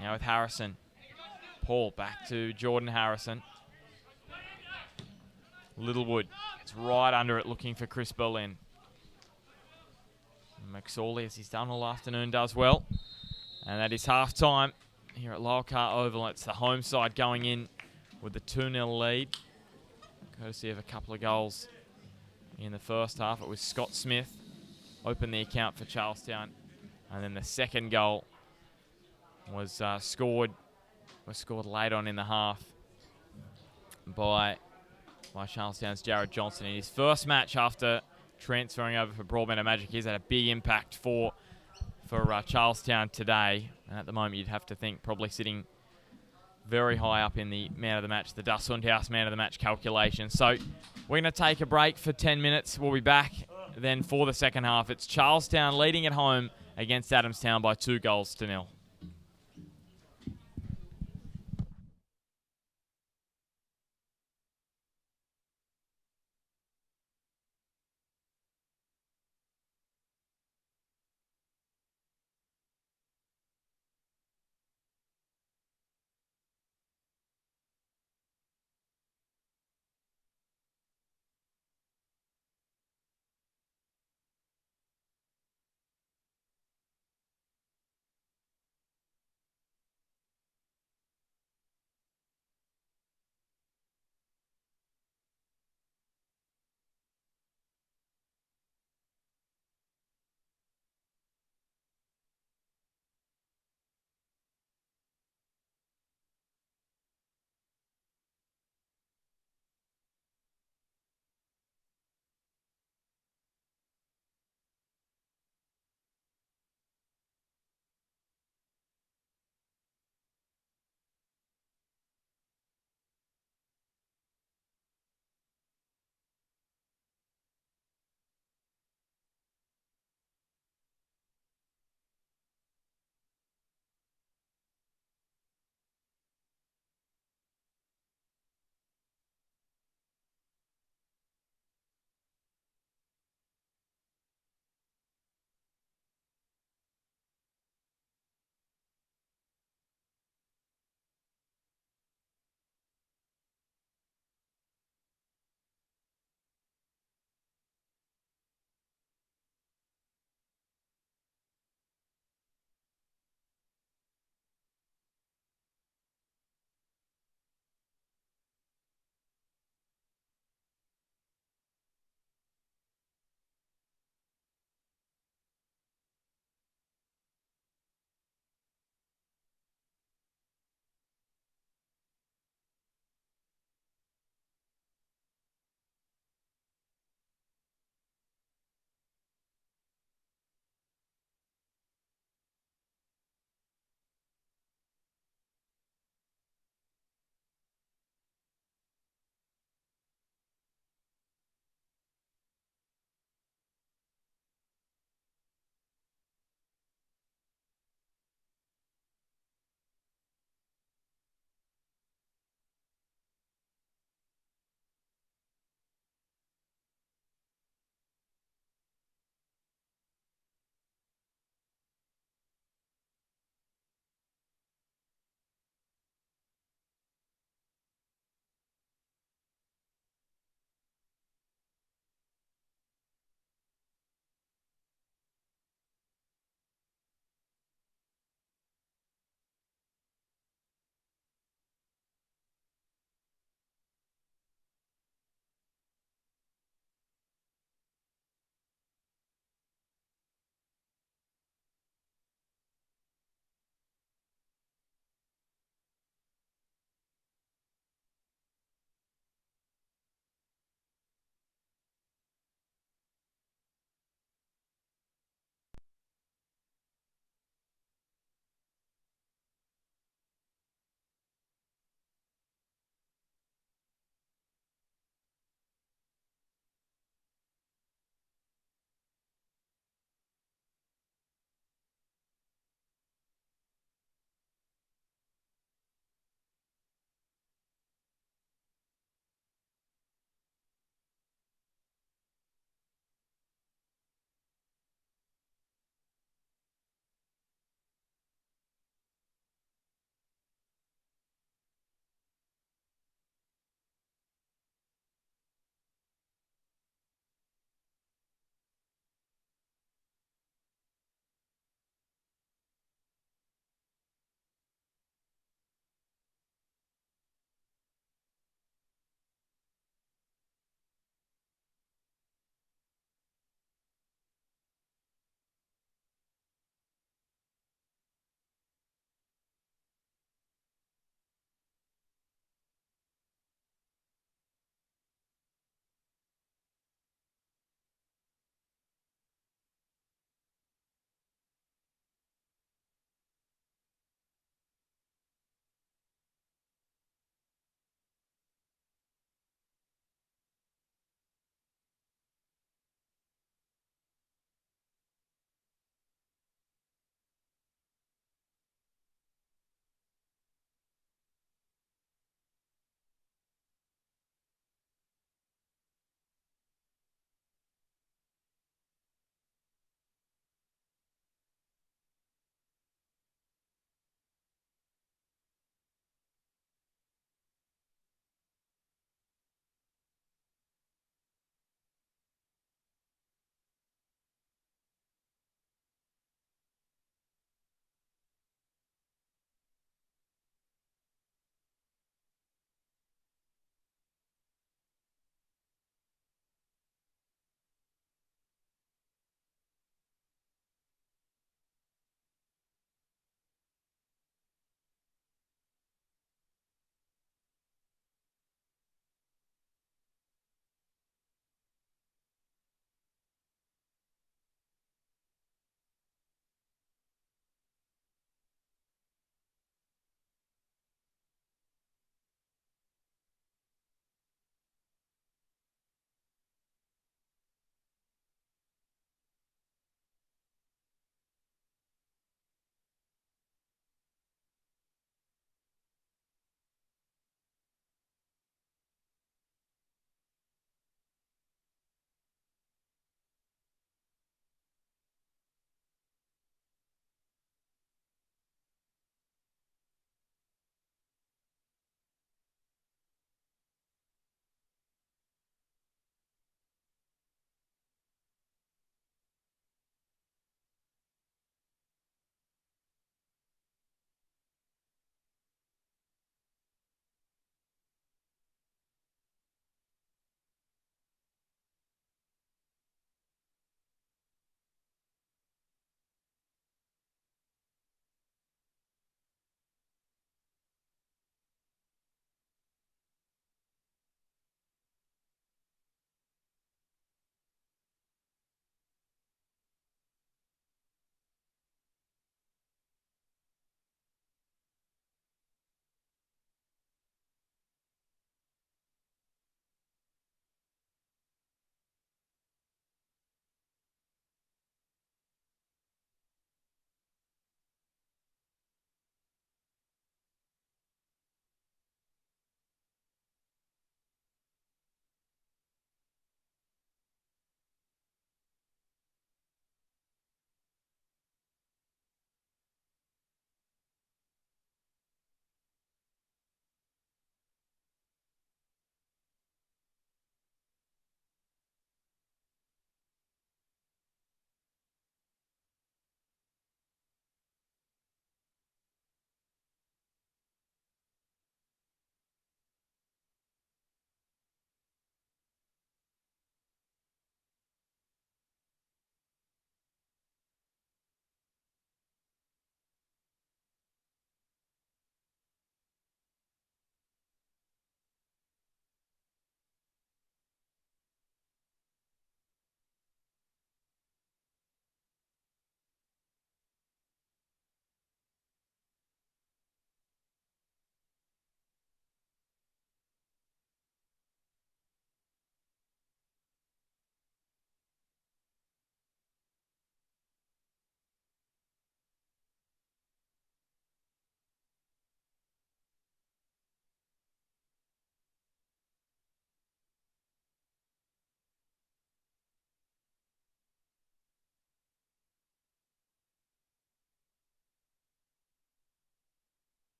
Now with Harrison. Paul back to Jordan Harrison. Littlewood. It's right under it, looking for Chris Berlin. McSorley, as he's done all afternoon, does well. And that is half-time here at Lockhart Oval. It's the home side going in with the 2-0 lead, courtesy of a couple of goals in the first half. It was Scott Smith opened the account for Charlestown, and then the second goal was scored late on in the half by Charlestown's Jared Johnson in his first match after transferring over for Broadmeadow Magic. He's had a big impact for Charlestown today, and at the moment you'd have to think probably sitting very high up in the man of the match, the Das Hundhaus man of the match calculation. So we're going to take a break for 10 minutes. We'll be back then for the second half. It's Charlestown leading at home against Adamstown by 2-0.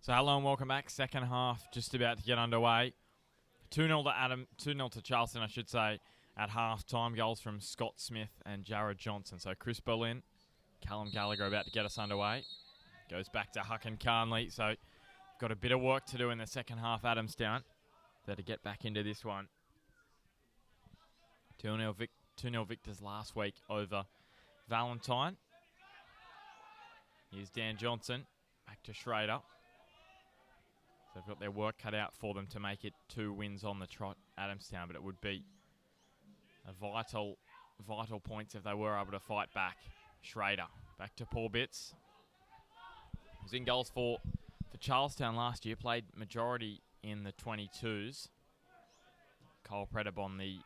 So hello and welcome back. Second half just about to get underway. 2-0 to 2-0 to Charleston, I should say, at half time. Goals from Scott Smith and Jared Johnson. So Chris Berlin, Callum Gallagher about to get us underway. Goes back to Huck and Carnley. So got a bit of work to do in the second half, Adamstown. There to get back into this one. 2-0 victors last week over Valentine. Here's Dan Johnson. Back to Schrader. So they've got their work cut out for them to make it 2 wins on the trot, Adamstown, but it would be a vital points if they were able to fight back. Schrader, back to Paul Bitts. He was in goals for Charlestown last year, played majority in the 22s. Cole Predabon, the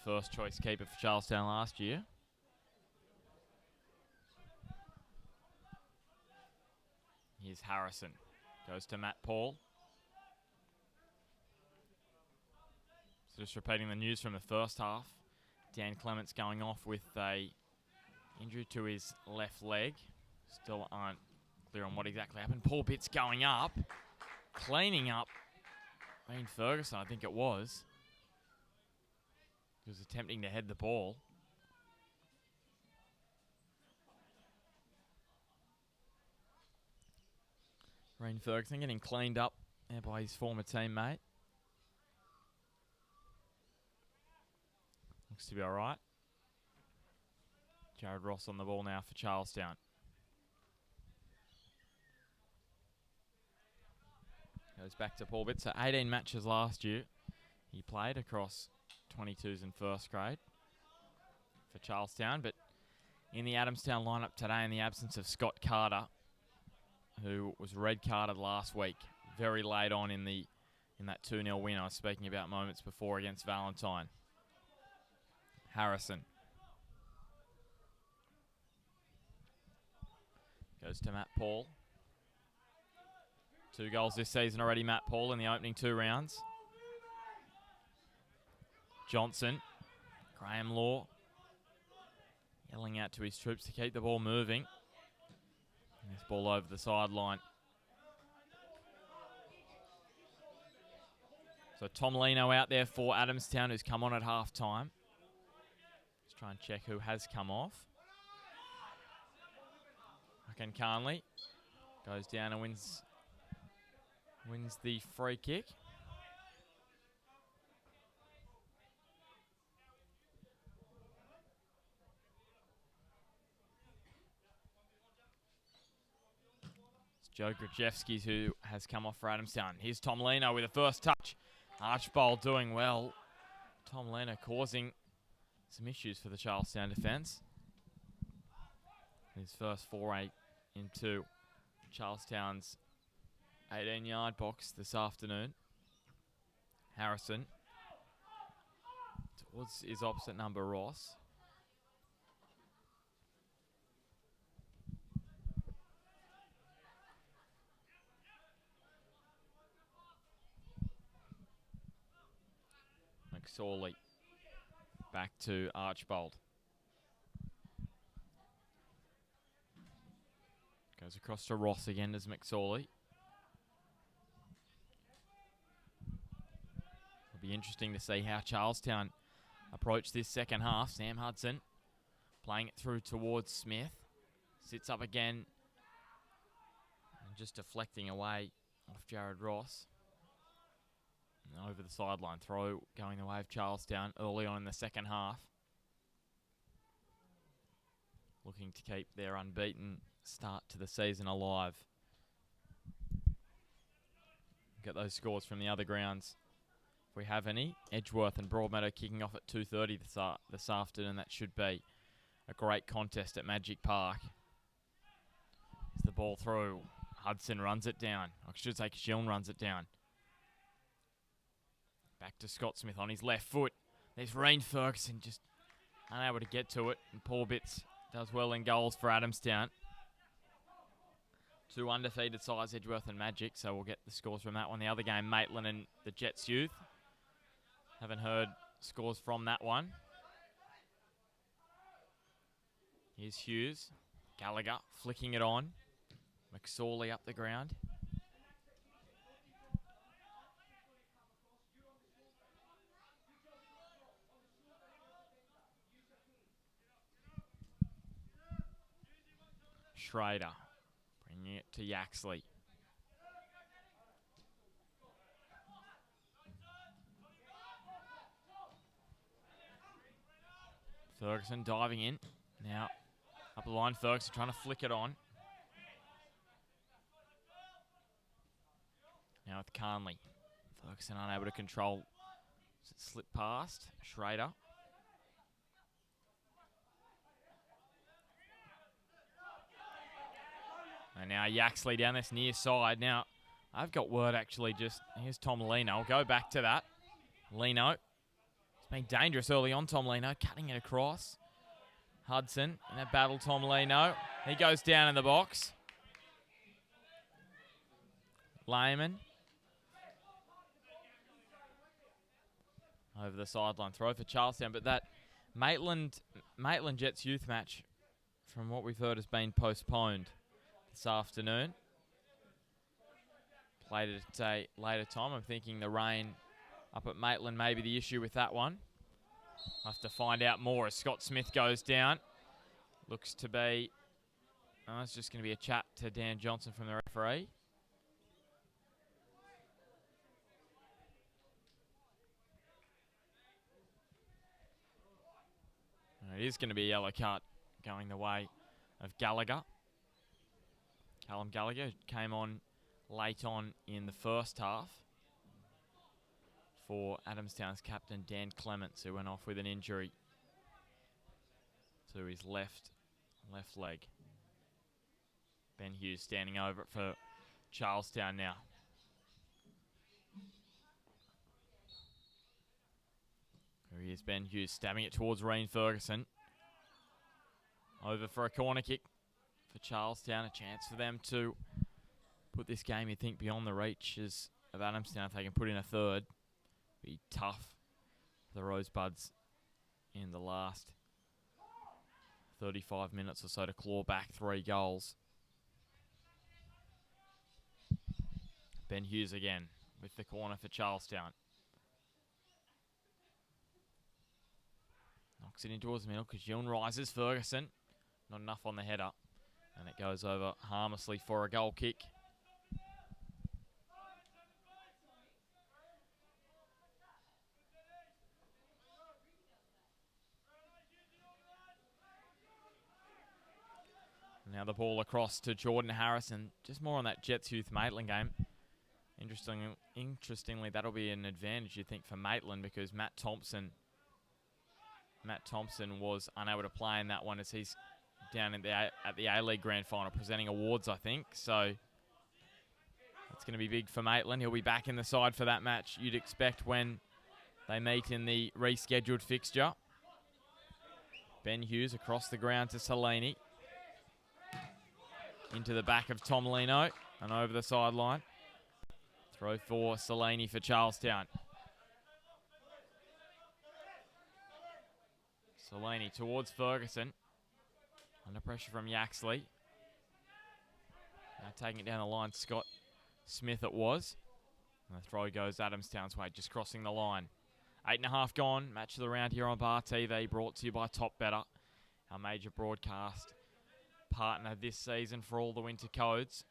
first choice keeper for Charlestown last year. Here's Harrison, goes to Matt Paul. So just repeating the news from the first half. Dan Clements going off with a injury to his left leg. Still aren't clear on what exactly happened. Paul Bitts going up, cleaning up Wayne Ferguson, I think it was. He was attempting to head the ball. Wayne Ferguson getting cleaned up there by his former teammate. Looks to be all right. Jared Ross on the ball now for Charlestown. Goes back to Paul Bitts. So 18 matches last year he played across 22s and first grade for Charlestown. But in the Adamstown lineup today, in the absence of Scott Carter, who was red carded last week, very late on in that 2-0 win I was speaking about moments before against Valentine. Harrison goes to Matt Paul. 2 goals this season already, Matt Paul, in the opening 2 rounds. Johnson, Graham Law, yelling out to his troops to keep the ball moving. And this ball over the sideline. So Tom Lino out there for Adamstown, who's come on at half time. Let's try and check who has come off. Hakan Carnley goes down and wins the free kick. It's Joe Grajewski who has come off for Adamstown. Here's Tom Lino with a first touch. Archbold doing well. Tom Lino causing some issues for the Charlestown defence. His first foray into Charlestown's 18-yard box this afternoon. Harrison towards his opposite number, Ross. McSorley back to Archbold. Goes across to Ross again as McSorley. It'll be interesting to see how Charlestown approach this second half. Sam Hudson playing it through towards Smith. Sits up again and just deflecting away off Jared Ross. And over the sideline, throw going the way of Charlestown early on in the second half. Looking to keep their unbeaten start to the season alive. Get those scores from the other grounds if we have any. Edgeworth and Broadmeadow kicking off at 2:30 this afternoon. That should be a great contest at Magic Park. As the ball through, Hudson runs it down. I should say Kishiln runs it down. Back to Scott Smith on his left foot. There's Wayne Ferguson just unable to get to it. And Paul Bitts does well in goals for Adamstown. 2 undefeated sides, Edgeworth and Magic, so we'll get the scores from that one. The other game, Maitland and the Jets Youth. Haven't heard scores from that one. Here's Hughes. Gallagher flicking it on. McSorley up the ground. Schrader bringing it to Yaxley. Ferguson diving in. Now up the line, Ferguson trying to flick it on. Now with Carnley. Ferguson unable to control. Does it slip past? Schrader. And now Yaxley down this near side. Now, I've got word actually just, here's Tom Lino. I'll go back to that. Lino. It's been dangerous early on, Tom Lino, cutting it across. Hudson in a battle, Tom Lino. He goes down in the box. Lehman. Over the sideline throw for Charlestown, but that Maitland Jets youth match, from what we've heard, has been postponed this afternoon. Played it at a later time. I'm thinking the rain up at Maitland may be the issue with that one. I'll have to find out more as Scott Smith goes down. Looks to be, it's just going to be a chat to Dan Johnson from the referee. It is going to be a yellow card going the way of Gallagher. Callum Gallagher came on late on in the first half for Adamstown's captain Dan Clements, who went off with an injury to his left leg. Ben Hughes standing over it for Charlestown now. Here he is, Ben Hughes, stabbing it towards Reen Ferguson. Over for a corner kick for Charlestown. A chance for them to put this game, you think, beyond the reaches of Adamstown if they can put in a third. Be tough for the Rosebuds in the last 35 minutes or so to claw back 3 goals. Ben Hughes again with the corner for Charlestown. Knocks it in towards the middle. Kajiln rises. Ferguson. Not enough on the header. And it goes over harmlessly for a goal kick. Now the ball across to Jordan Harrison. Just more on that Jets Youth Maitland game. Interestingly, that'll be an advantage, you think, for Maitland, because Matt Thompson was unable to play in that one as he's down at the A-League Grand Final presenting awards, I think. So it's going to be big for Maitland. He'll be back in the side for that match, you'd expect, when they meet in the rescheduled fixture. Ben Hughes across the ground to Salini. Into the back of Tom Lino and over the sideline. Throw for Salini for Charlestown. Salini towards Ferguson. Under pressure from Yaxley. Now taking it down the line, Scott Smith it was. And the throw goes Adamstown's way, just crossing the line. 8.5 gone. Match of the round here on Bar TV, brought to you by Top Better, our major broadcast partner this season for all the winter codes.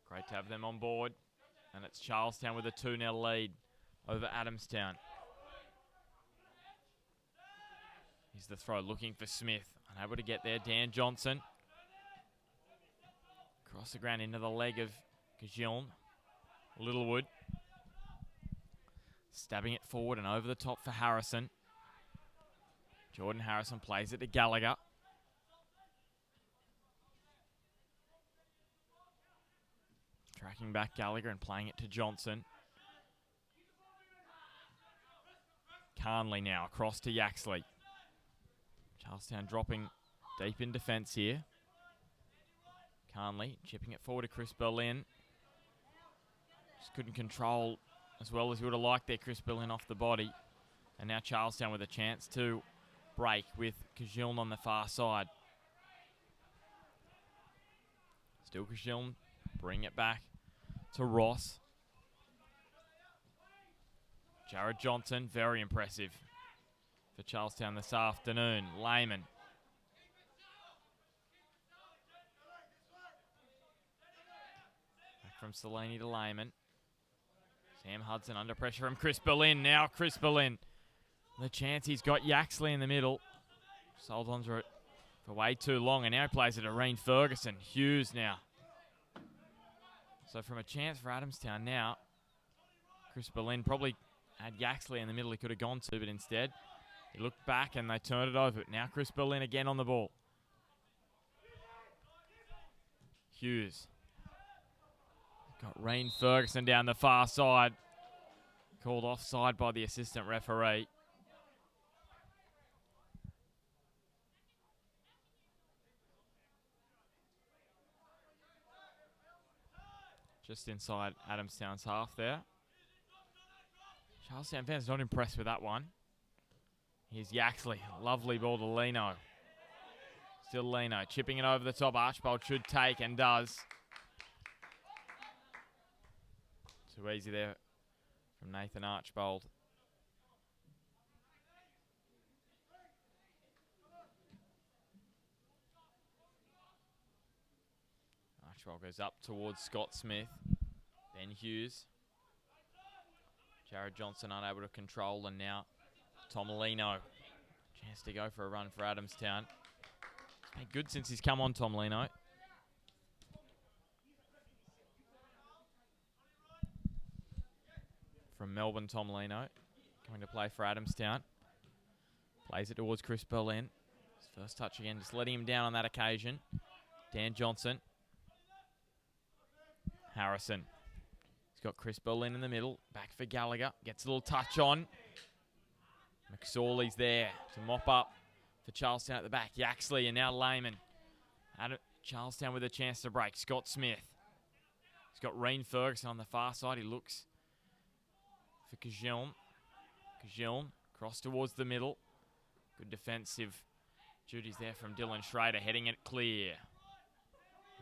Great to have them on board. And it's Charlestown with a 2-0 lead over Adamstown. Here's the throw, looking for Smith. Unable to get there, Dan Johnson. Across the ground into the leg of Kajiln. Littlewood. Stabbing it forward and over the top for Harrison. Jordan Harrison plays it to Gallagher. Tracking back Gallagher and playing it to Johnson. Carnley now across to Yaxley. Charlestown dropping deep in defence here. Carnley chipping it forward to Chris Berlin. Just couldn't control as well as he would have liked there, Chris Berlin off the body. And now Charlestown with a chance to break with Kajiln on the far side. Still Kajiln, bring it back to Ross. Jared Johnson, very impressive for Charlestown this afternoon. Lehman. from Selene to Lehman. Sam Hudson under pressure from Chris Berlin. Now Chris Berlin. The chance he's got Yaxley in the middle. Sold onto it for way too long, and now he plays it to Reen Ferguson. Hughes now. So from a chance for Adamstown now, Chris Berlin probably had Yaxley in the middle he could have gone to, but instead he looked back and they turned it over. Now Chris Berlin again on the ball. Hughes. Got Reen Ferguson down the far side. Called offside by the assistant referee. Just inside Adamstown's half there. Charlestown fans not impressed with that one. Here's Yaxley. Lovely ball to Lino. Still Lino. Chipping it over the top. Archbold should take and does. Too easy there from Nathan Archbold. Archbold goes up towards Scott Smith. Ben Hughes. Jared Johnson unable to control, and now Tom Lino. Chance to go for a run for Adamstown. It's been good since he's come on, Tom Lino. From Melbourne, Tom Lino coming to play for Adamstown. Plays it towards Chris Berlin. His first touch again, just letting him down on that occasion. Dan Johnson. Harrison. He's got Chris Berlin in the middle. Back for Gallagher. Gets a little touch on. McSorley's there to mop up for Charlestown at the back. Yaxley and now Lehman. Charlestown with a chance to break. Scott Smith. He's got Reen Ferguson on the far side. He looks for Kajiln. Kajiln cross towards the middle. Good defensive duties there from Dylan Schrader, heading it clear.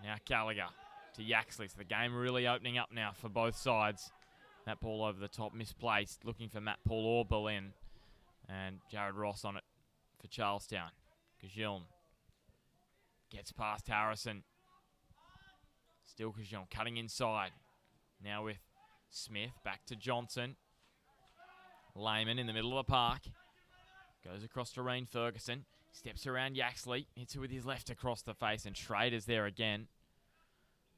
Now Gallagher to Yaxley. So the game really opening up now for both sides. That ball over the top, misplaced. Looking for Matt Paul or Berlin. And Jared Ross on it for Charlestown. Kajiln gets past Harrison. Still Kajiln cutting inside. Now with Smith, back to Johnson. Lehman in the middle of the park. Goes across to Reen Ferguson. Steps around Yaxley. Hits it with his left across the face. And Schrader's there again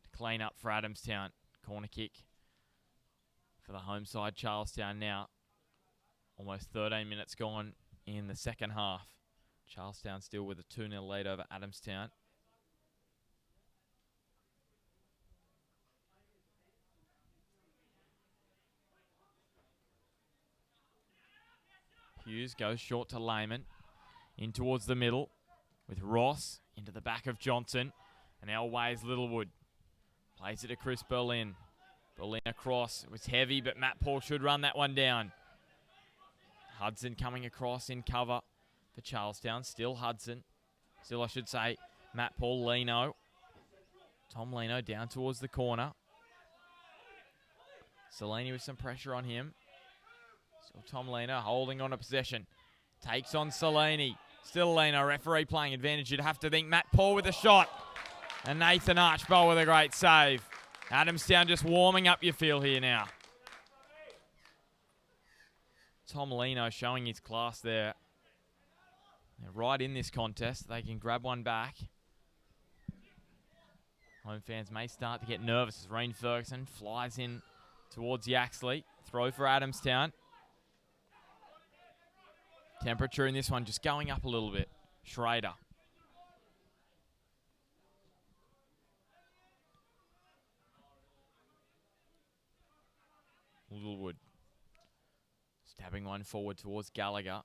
to clean up for Adamstown. Corner kick for the home side. Charlestown now. Almost 13 minutes gone in the second half. Charlestown still with a 2-0 lead over Adamstown. Hughes goes short to Lehman. In towards the middle with Ross into the back of Johnson. And Elways Littlewood plays it to Chris Berlin. Berlin across. It was heavy, but Matt Paul should run that one down. Hudson coming across in cover for Charlestown. Still Hudson. Still, I should say, Matt Paul, Lino. Tom Lino down towards the corner. Selene with some pressure on him. Still Tom Lino holding on to possession. Takes on Selene. Still Lino, referee playing advantage. You'd have to think Matt Paul with a shot. And Nathan Archbold with a great save. Adamstown just warming up your feel here now. Tom Lino showing his class there. They're right in this contest. They can grab one back. Home fans may start to get nervous as Reen Ferguson flies in towards Yaxley. Throw for Adamstown. Temperature in this one just going up a little bit. Schrader. Littlewood. Stabbing one forward towards Gallagher.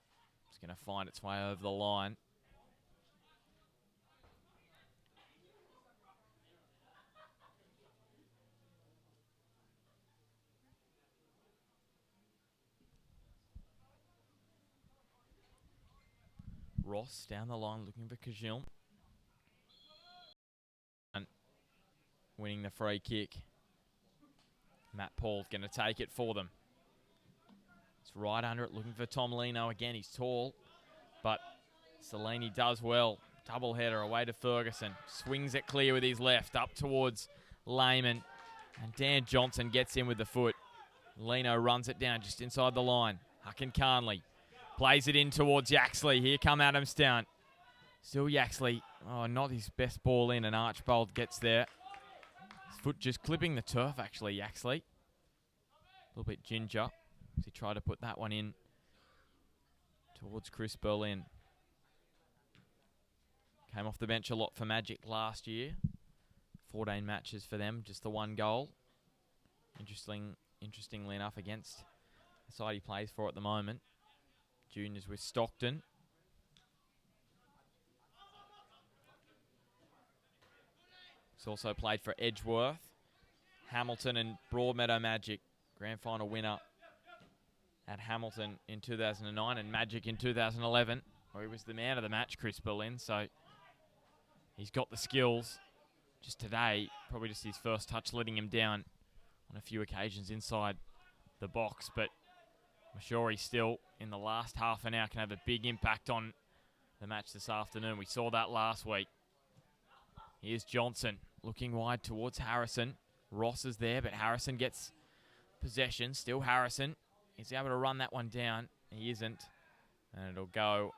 It's going to find its way over the line. Ross down the line looking for Kajiln. And winning the free kick. Matt Paul's going to take it for them. It's right under it, looking for Tom Lino again. He's tall, but Selene does well. Double header away to Ferguson. Swings it clear with his left, up towards Lehman. And Dan Johnson gets in with the foot. Lino runs it down just inside the line. Huckin Carnley plays it in towards Yaxley. Here come Adamstown. Still Yaxley. Oh, not his best ball in, and Archbold gets there. His foot just clipping the turf, actually, Yaxley. A little bit ginger as he tried to put that one in towards Chris Berlin. Came off the bench a lot for Magic last year. 14 matches for them, just the one goal. Interestingly enough, against the side he plays for at the moment. Juniors with Stockton. He's also played for Edgeworth, Hamilton and Broadmeadow Magic. Grand final winner at Hamilton in 2009 and Magic in 2011, where he was the man of the match, Chris Berlin. So he's got the skills. Just today, probably just his first touch letting him down on a few occasions inside the box. But I'm sure he still, in the last half an hour, can have a big impact on the match this afternoon. We saw that last week. Here's Johnson looking wide towards Harrison. Ross is there, but Harrison gets possession. Still Harrison. He's able to run that one down. He isn't. And it'll go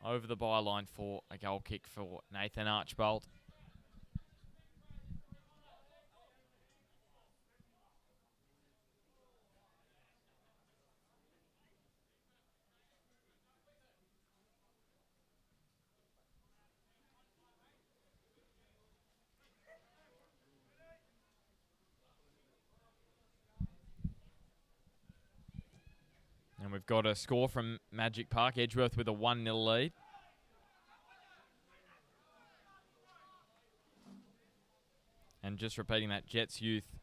over the byline for a goal kick for Nathan Archbold. And we've got a score from Magic Park. Edgeworth with a 1-0 lead. And just repeating that Jets youth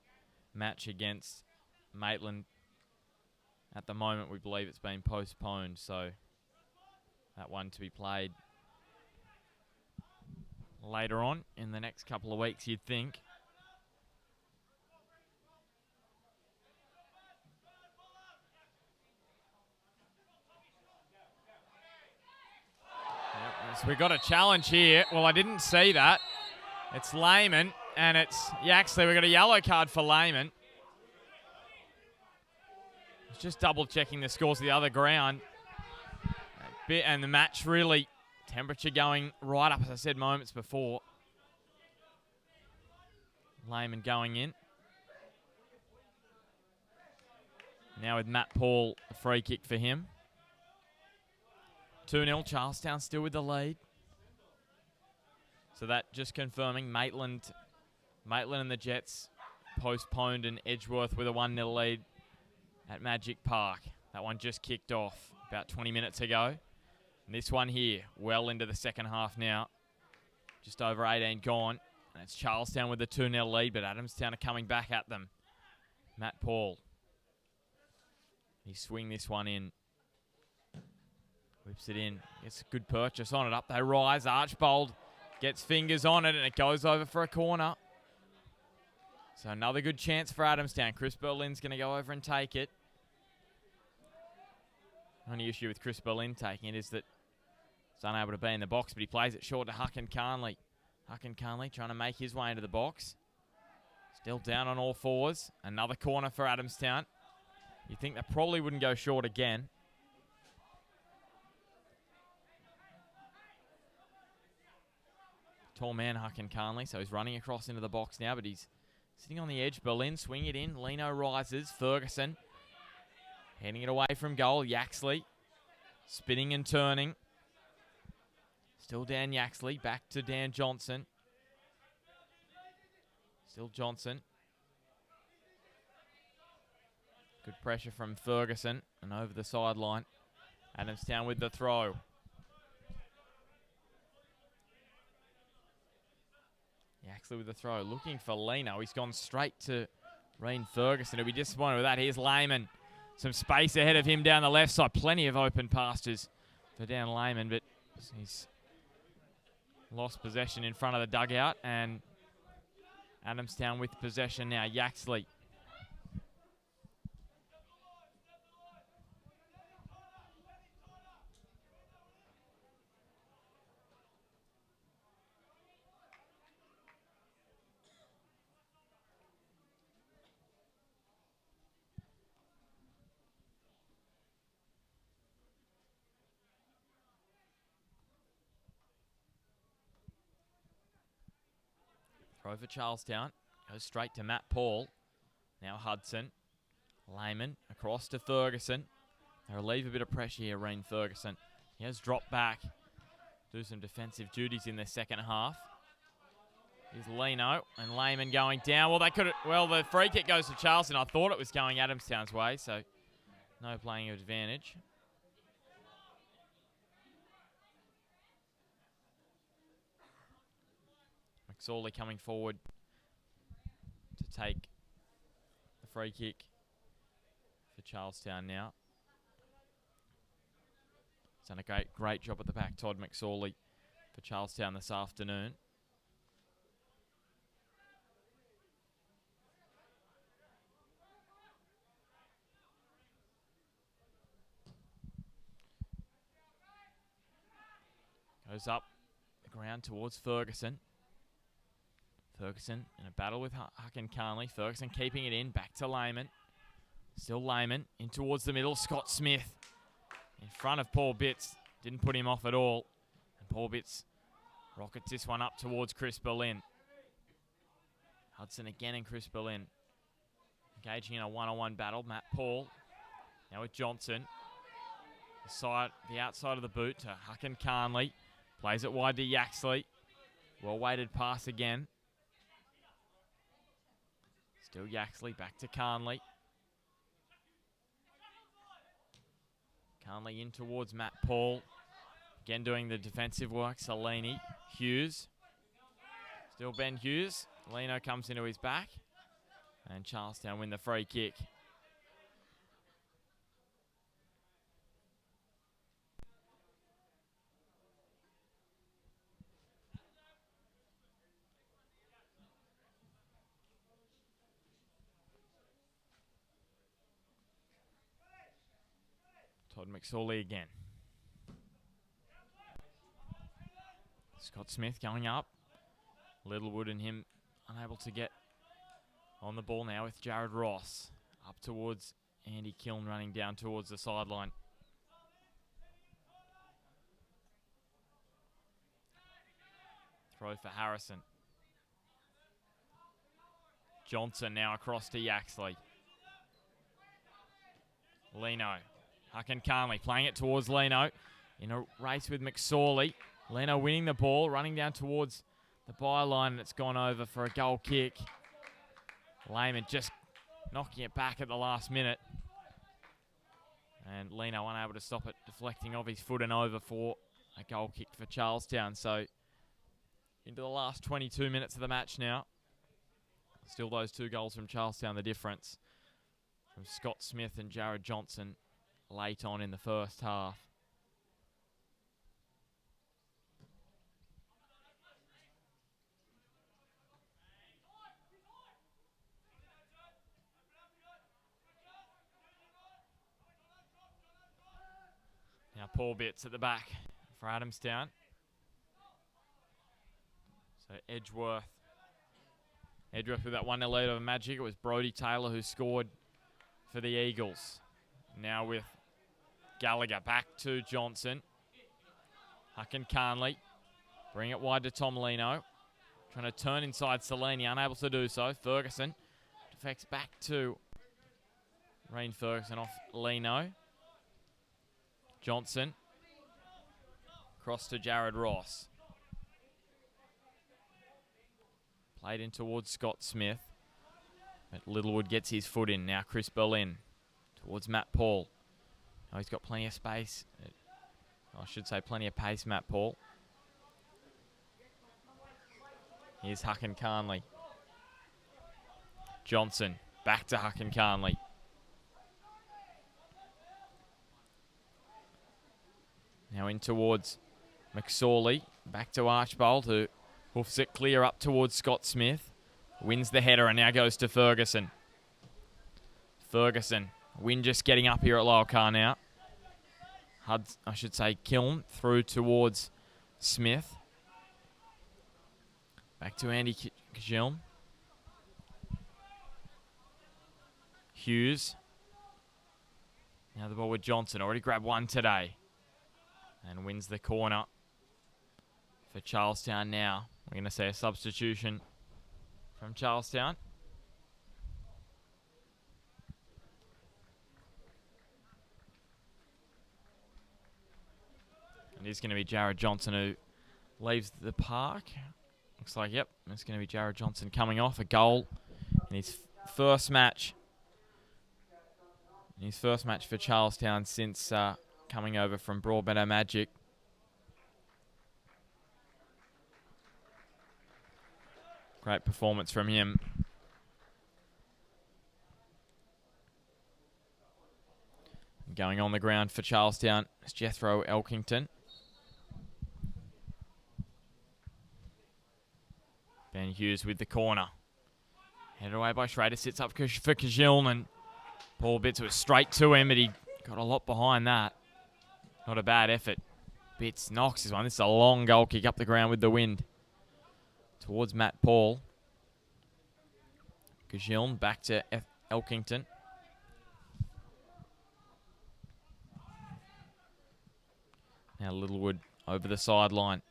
match against Maitland. At the moment, we believe it's been postponed. So that one to be played later on in the next couple of weeks, you'd think. So we've got a challenge here. Well, I didn't see that. It's Lehman, and it's Yaxley. We've got a yellow card for Lehman. Just double-checking the scores of the other ground. And the match really, temperature going right up, as I said moments before. Lehman going in. Now with Matt Paul, a free kick for him. 2-0, Charlestown still with the lead. So that just confirming Maitland and the Jets postponed, and Edgeworth with a 1-0 lead at Magic Park. That one just kicked off about 20 minutes ago. And this one here, well into the second half now. Just over 18 gone. And it's Charlestown with the 2-0 lead, but Adamstown are coming back at them. Matt Paul. He swing this one in. Whips it in. Gets a good purchase on it. Up they rise. Archbold gets fingers on it, and it goes over for a corner. So another good chance for Adamstown. Chris Berlin's going to go over and take it. Only issue with Chris Berlin taking it is that he's unable to be in the box, but he plays it short to Huckin Carnley. Huckin Carnley trying to make his way into the box. Still down on all fours. Another corner for Adamstown. You'd think that probably wouldn't go short again. Tall man, Huckin Carnley, so he's running across into the box now, but he's sitting on the edge. Berlin, swing it in. Lino rises. Ferguson heading it away from goal. Yaxley spinning and turning. Still Dan Yaxley. Back to Dan Johnson. Still Johnson. Good pressure from Ferguson and over the sideline. Adamstown with the throw. Yaxley with the throw, looking for Lino. He's gone straight to Reen Ferguson. He'll be disappointed with that. Here's Lehman. Some space ahead of him down the left side. Plenty of open pastures for Dan Lehman, but he's lost possession in front of the dugout. And Adamstown with possession now. Yaxley. Throw for Charlestown. Goes straight to Matt Paul. Now Hudson. Lehman across to Ferguson. They'll relieve a bit of pressure here, Reen Ferguson. He has dropped back. Do some defensive duties in their second half. Here's Lino and Lehman going down. Well, the free kick goes to Charleston. I thought it was going Adamstown's way, so no playing advantage. McSorley coming forward to take the free kick for Charlestown now. He's done a great job at the back, Todd McSorley, for Charlestown this afternoon. Goes up the ground towards Ferguson. Ferguson in a battle with Huck and Carnley. Ferguson keeping it in. Back to Lehman. Still Lehman. In towards the middle. Scott Smith in front of Paul Bitts. Didn't put him off at all. And Paul Bitts rockets this one up towards Chris Berlin. Hudson again and Chris Berlin. Engaging in a one-on-one battle. Matt Paul. Now with Johnson. The outside of the boot to Huck and Carnley. Plays it wide to Yaxley. Well-weighted pass again. Still Yaxley, back to Carnley. Carnley in towards Matt Paul. Again doing the defensive work, Salini. Hughes. Still Ben Hughes. Lino comes into his back. And Charlestown win the free kick. Todd McSorley again. Scott Smith going up. Littlewood and him unable to get on the ball now with Jared Ross. Up towards Andy Kiln running down towards the sideline. Throw for Harrison. Johnson now across to Yaxley. Lino. Huck and Carnley playing it towards Lino. In a race with McSorley. Lino winning the ball, running down towards the byline, and it's gone over for a goal kick. Lehman just knocking it back at the last minute. And Lino unable to stop it, deflecting off his foot and over for a goal kick for Charlestown. So into the last 22 minutes of the match now. Still those two goals from Charlestown, the difference from Scott Smith and Jared Johnson late on in the first half. Now Paul Bitts at the back for Adamstown. So Edgeworth with that 1-0 lead over Magic. It was Brodie Taylor who scored for the Eagles. Now with Gallagher back to Johnson. Huck and Carnley. Bring it wide to Tom Lino. Trying to turn inside Salini, unable to do so. Ferguson defects back to Reen Ferguson off Lino. Johnson. Cross to Jared Ross. Played in towards Scott Smith. But Littlewood gets his foot in. Now Chris Berlin towards Matt Paul. Oh, he's got plenty of space. I should say plenty of pace, Matt Paul. Here's Huck and Carnley. Johnson back to Huck and Carnley. Now in towards McSorley. Back to Archbold, who hoofs it clear up towards Scott Smith. Wins the header and now goes to Ferguson. Ferguson. Wind just getting up here at Lower Car now. Kiln through towards Smith. Back to Andy Kajilm. Hughes. Now the ball with Johnson. Already grabbed one today. And wins the corner for Charlestown now. We're going to see a substitution from Charlestown. And it's going to be Jared Johnson who leaves the park. Looks like, yep, it's going to be Jared Johnson coming off a goal in his first match. His first match for Charlestown since coming over from Broadmeadow Magic. Great performance from him. Going on the ground for Charlestown is Jethro Elkington. Ben Hughes with the corner. Headed away by Schrader, sits up for Kajiln, and Paul Bitts was straight to him, but he got a lot behind that. Not a bad effort. Bitts knocks this one. This is a long goal kick up the ground with the wind. Towards Matt Paul. Kajiln back to Elkington. Now Littlewood over the sideline.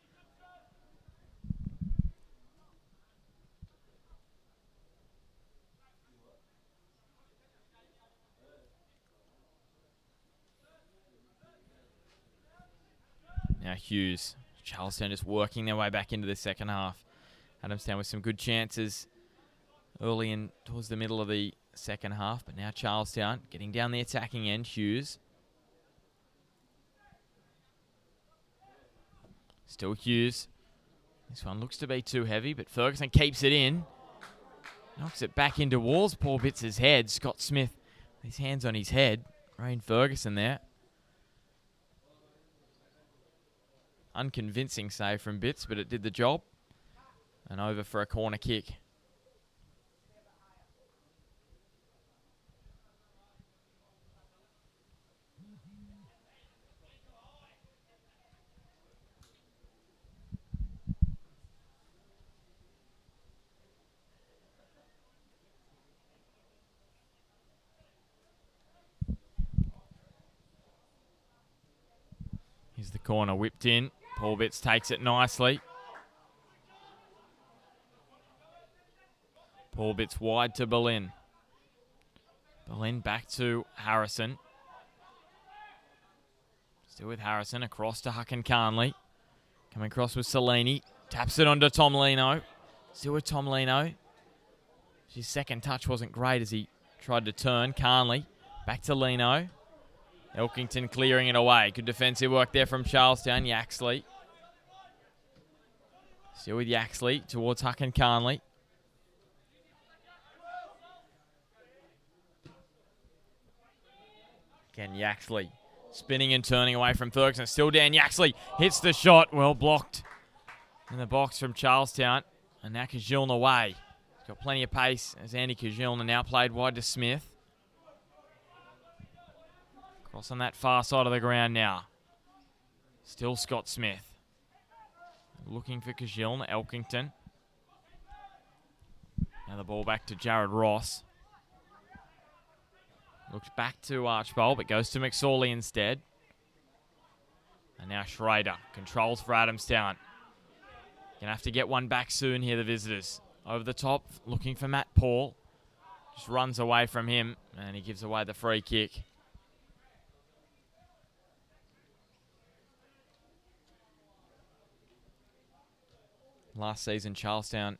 Now Hughes. Charlestown just working their way back into the second half. Adamstown with some good chances early in towards the middle of the second half, but now Charlestown getting down the attacking end. Hughes. Still Hughes. This one looks to be too heavy, but Ferguson keeps it in. Knocks it back into walls. Paul Bitts' head. Scott Smith with his hands on his head. Rain Ferguson there. Unconvincing save from Bitts, but it did the job. And over for a corner kick. Here's the corner whipped in. Paul Bitts takes it nicely. Paul Bitts wide to Berlin. Berlin back to Harrison. Still with Harrison. Across to Hucken Carnley. Coming across with Salini. Taps it onto Tom Lino. Still with Tom Lino. His second touch wasn't great as he tried to turn. Carnley back to Lino. Elkington clearing it away. Good defensive work there from Charlestown. Yaxley. Still with Yaxley towards Hucken Carnley. Again, Yaxley spinning and turning away from Ferguson. Still Dan Yaxley hits the shot. Well blocked in the box from Charlestown. And now Kajiln away. He's got plenty of pace as Andy Kajiln, now played wide to Smith. Cross on that far side of the ground now. Still Scott Smith. Looking for Kajiln, Elkington. Now the ball back to Jared Ross. Looks back to Archbold, but goes to McSorley instead. And now Schrader controls for Adamstown. Gonna have to get one back soon here, the visitors. Over the top, looking for Matt Paul. Just runs away from him, and he gives away the free kick. Last season, Charlestown,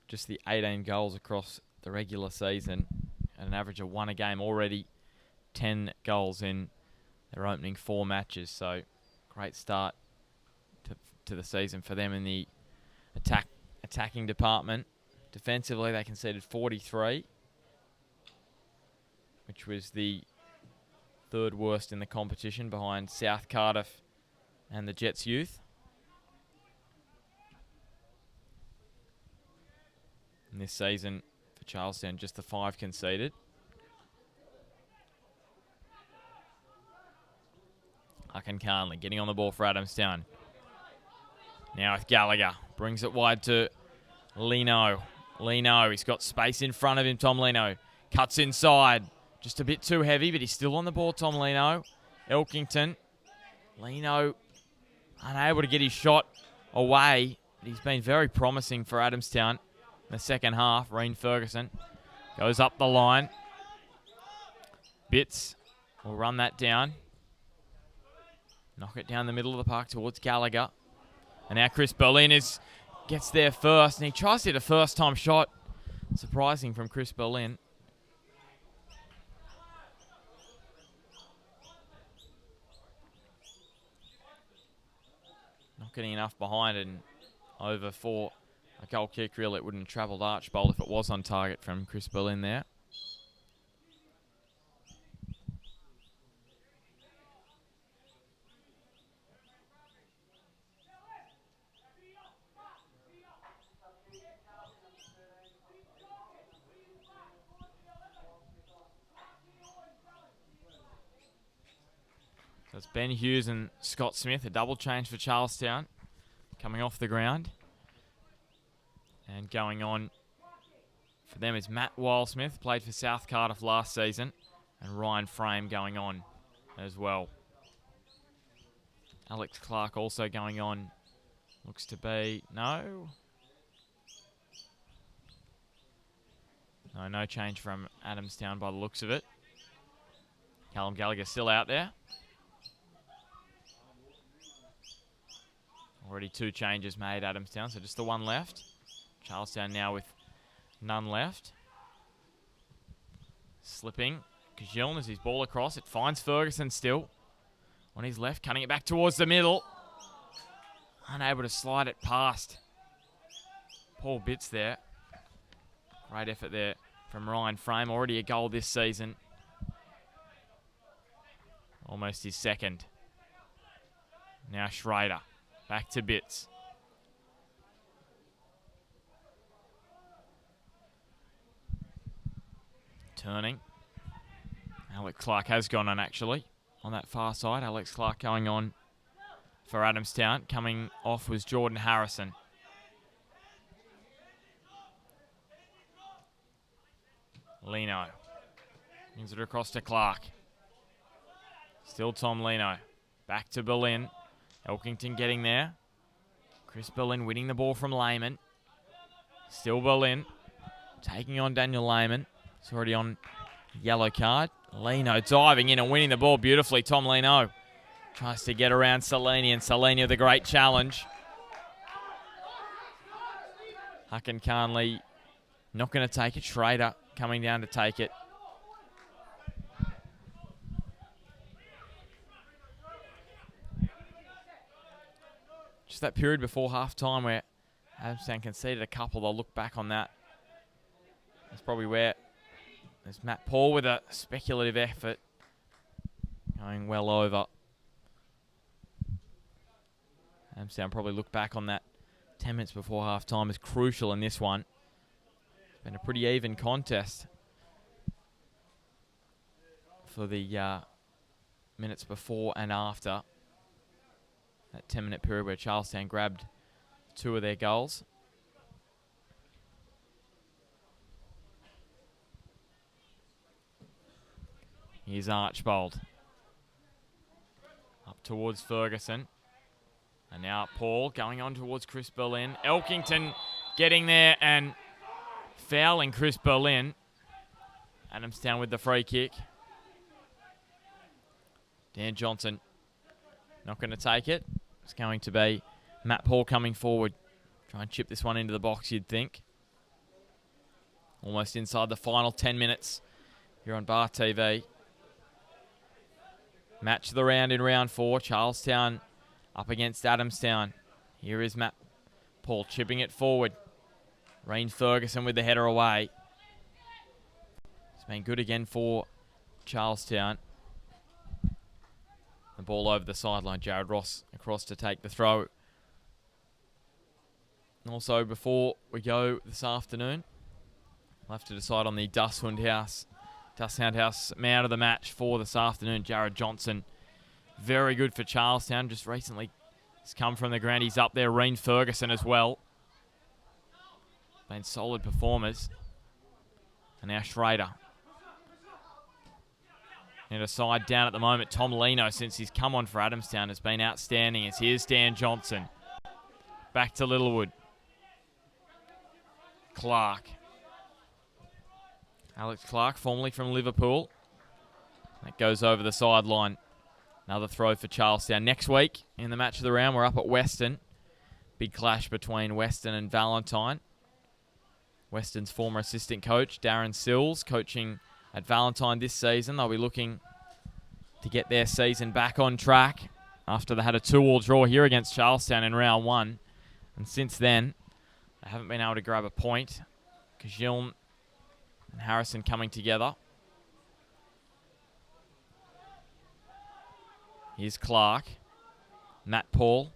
just the 18 goals across the regular season at an average of 1 a game. Already 10 goals in their opening 4 matches. So great start to the season for them in the attacking department. Defensively, they conceded 43, which was the 3rd worst in the competition behind South Cardiff and the Jets Youth. And this season for Charlestown, just the 5 conceded. Hucken Carnley getting on the ball for Adamstown. Now with Gallagher. Brings it wide to Lino. Lino, he's got space in front of him, Tom Lino. Cuts inside. Just a bit too heavy, but he's still on the ball, Tom Lino. Elkington. Lino unable to get his shot away. But he's been very promising for Adamstown in the second half. Reen Ferguson goes up the line. Bitts will run that down. Knock it down the middle of the park towards Gallagher. And now Chris Berlin gets there first, and he tries to hit a first-time shot. Surprising from Chris Berlin. Not getting enough behind and over for a goal kick. Really, it wouldn't have travelled Archbold if it was on target from Chris Berlin there. So it's Ben Hughes and Scott Smith, a double change for Charlestown, coming off the ground. And going on for them is Matt Wildsmith, played for South Cardiff last season, and Ryan Frame going on as well. Alex Clark also going on. Looks to be no change from Adamstown by the looks of it. Callum Gallagher still out there. Already 2 changes made, Adamstown, so just the one left. Charlestown now with none left. Slipping. Kajiln as his ball across. It finds Ferguson still. On his left, cutting it back towards the middle. Unable to slide it past Paul Bitts there. Great effort there from Ryan Frame. Already a goal this season. Almost his second. Now Schrader. Back to Bitts. Turning. Alex Clark has gone on actually on that far side. Alex Clark going on for Adamstown. Coming off was Jordan Harrison. Lino. Brings it across to Clark. Still Tom Lino. Back to Berlin. Elkington getting there. Chris Berlin winning the ball from Lehman. Still Berlin. Taking on Daniel Lehman. It's already on yellow card. Lino diving in and winning the ball beautifully. Tom Lino tries to get around Salini, and Salini with a great challenge. Hucken Carnley not going to take it. Schrader coming down to take it. Just that period before half-time where Adamstown conceded a couple. They'll look back on that. That's probably where there's Matt Paul with a speculative effort. Going well over. Adamstown probably look back on that 10 minutes before half-time as crucial in this one. It's been a pretty even contest for the minutes before and after. That 10-minute period where Charlestown grabbed 2 of their goals. Here's Archbold. Up towards Ferguson. And now Paul going on towards Chris Berlin. Elkington getting there and fouling Chris Berlin. Adamstown with the free kick. Dan Johnson not going to take it. It's going to be Matt Paul coming forward. Try and chip this one into the box, you'd think. Almost inside the final 10 minutes here on Bar TV. Match of the round in round 4. Charlestown up against Adamstown. Here is Matt Paul chipping it forward. Reen Ferguson with the header away. It's been good again for Charlestown. The ball over the sideline. Jared Ross across to take the throw. Also, before we go this afternoon, we'll have to decide on the Dusthound House man of the match for this afternoon. Jared Johnson, very good for Charlestown. Just recently has come from the ground. He's up there. Reen Ferguson as well. Been solid performers. And now Schrader. And a side down at the moment. Tom Lino, since he's come on for Adamstown, has been outstanding. As here's Dan Johnson. Back to Littlewood. Clark. Alex Clark, formerly from Liverpool. That goes over the sideline. Another throw for Charlestown. Next week, in the match of the round, we're up at Weston. Big clash between Weston and Valentine. Weston's former assistant coach, Darren Sills, coaching at Valentine this season. They'll be looking to get their season back on track after they had a 2-2 draw here against Charlestown in round 1. And since then, they haven't been able to grab a point. Kajiln and Harrison coming together. Here's Clark. Matt Paul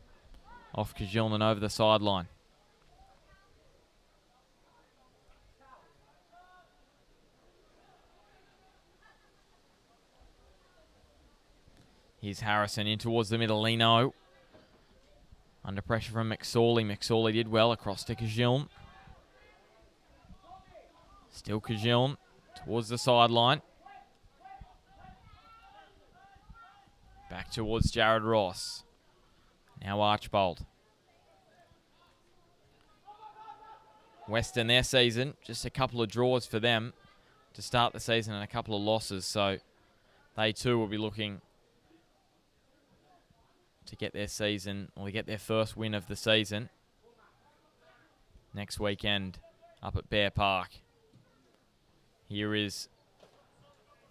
off Kajiln and over the sideline. Here's Harrison in towards the middle. Lino under pressure from McSorley. McSorley did well across to Kajiln. Still Kajiln towards the sideline. Back towards Jared Ross. Now Archbold. Western, their season, just a couple of draws for them to start the season and a couple of losses. So they too will be looking to get their season, or get their first win of the season next weekend up at Bear Park. Here is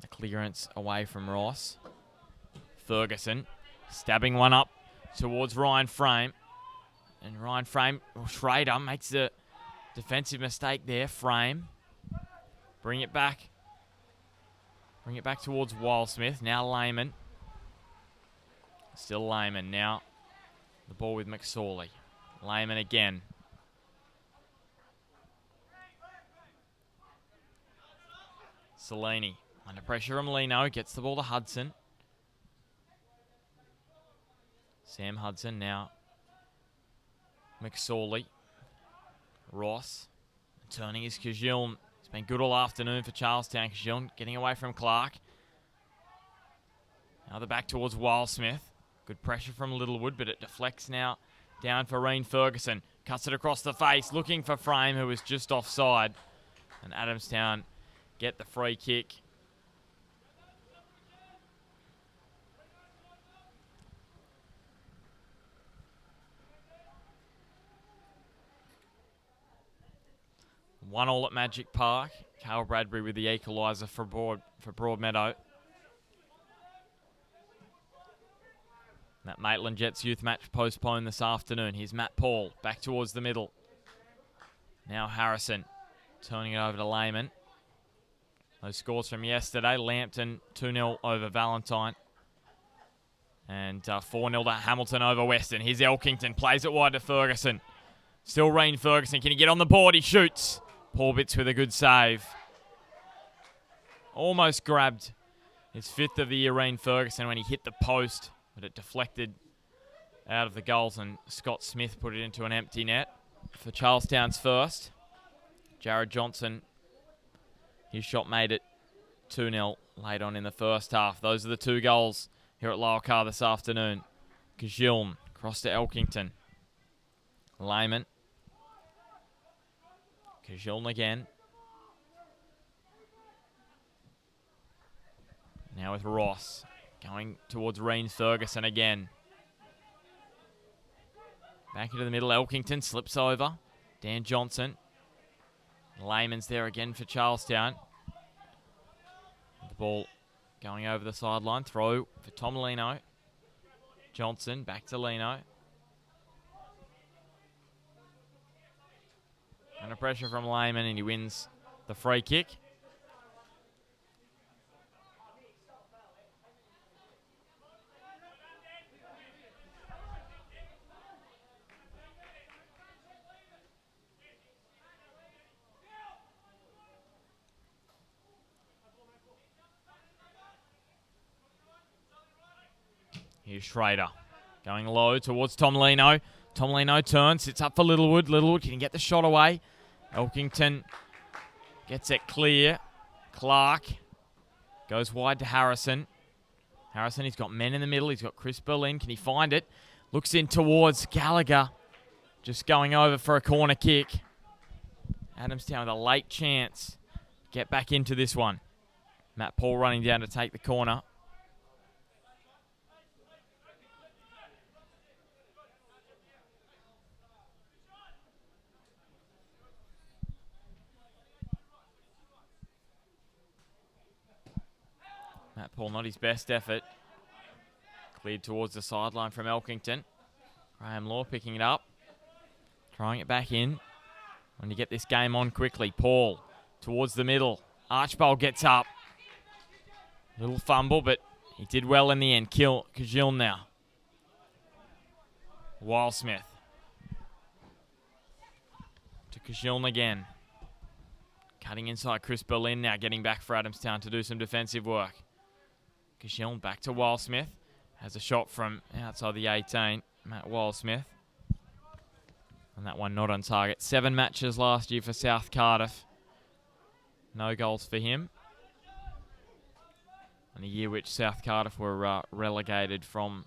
the clearance away from Ross. Ferguson stabbing one up towards Ryan Frame. And Ryan Frame, or Schrader, makes a defensive mistake there. Frame. Bring it back. Bring it back towards Wildsmith. Now Lehman. Still Lehman. Now the ball with McSorley. Lehman again. Salini under pressure from Lino. Gets the ball to Hudson. Sam Hudson now. McSorley. Ross. Turning is Kajiln. It's been good all afternoon for Charlestown. Kajiln getting away from Clark. Now the back towards Wildsmith. Good pressure from Littlewood, but it deflects now down for Reen Ferguson. Cuts it across the face, looking for Frame, who was just offside. And Adamstown get the free kick. One all at Magic Park. Carl Bradbury with the equaliser for Broadmeadow. That Maitland Jets youth match postponed this afternoon. Here's Matt Paul back towards the middle. Now Harrison turning it over to Lehman. Those scores from yesterday. Lambton 2-0 over Valentine. And 4-0 to Hamilton over Western. Here's Elkington. Plays it wide to Ferguson. Still Reen Ferguson. Can he get on the board? He shoots. Paul Bitts with a good save. Almost grabbed his 5th of the year, Reen Ferguson, when he hit the post. But it deflected out of the goals, and Scott Smith put it into an empty net for Charlestown's first. Jared Johnson, his shot made it 2-0 late on in the first half. Those are the 2 goals here at Lower Car this afternoon. Kajiln across to Elkington. Lehman. Kajiln again. Now with Ross. Going towards Reen Ferguson again. Back into the middle. Elkington slips over. Dan Johnson. Lehman's there again for Charlestown. The ball going over the sideline. Throw for Tom Lino. Johnson back to Lino. Under pressure from Lehman, and he wins the free kick. Here's Schrader going low towards Tom Lino. Tom Lino turns, sits up for Littlewood. Littlewood, can he get the shot away? Elkington gets it clear. Clark goes wide to Harrison. Harrison, he's got men in the middle. He's got Chris Berlin. Can he find it? Looks in towards Gallagher. Just going over for a corner kick. Adamstown with a late chance. Get back into this one. Matt Paul running down to take the corner. Matt Paul, not his best effort. Cleared towards the sideline from Elkington. Graham Law picking it up. Throwing it back in. Want to get this game on quickly. Paul towards the middle. Archbold gets up. Little fumble, but he did well in the end. Kajil now. Wildsmith. To Kajiln again. Cutting inside Chris Berlin now, getting back for Adamstown to do some defensive work. Kajiln back to Wildsmith. Has a shot from outside the 18. Matt Wildsmith. And that one not on target. 7 matches last year for South Cardiff. No goals for him. And a year which South Cardiff were relegated from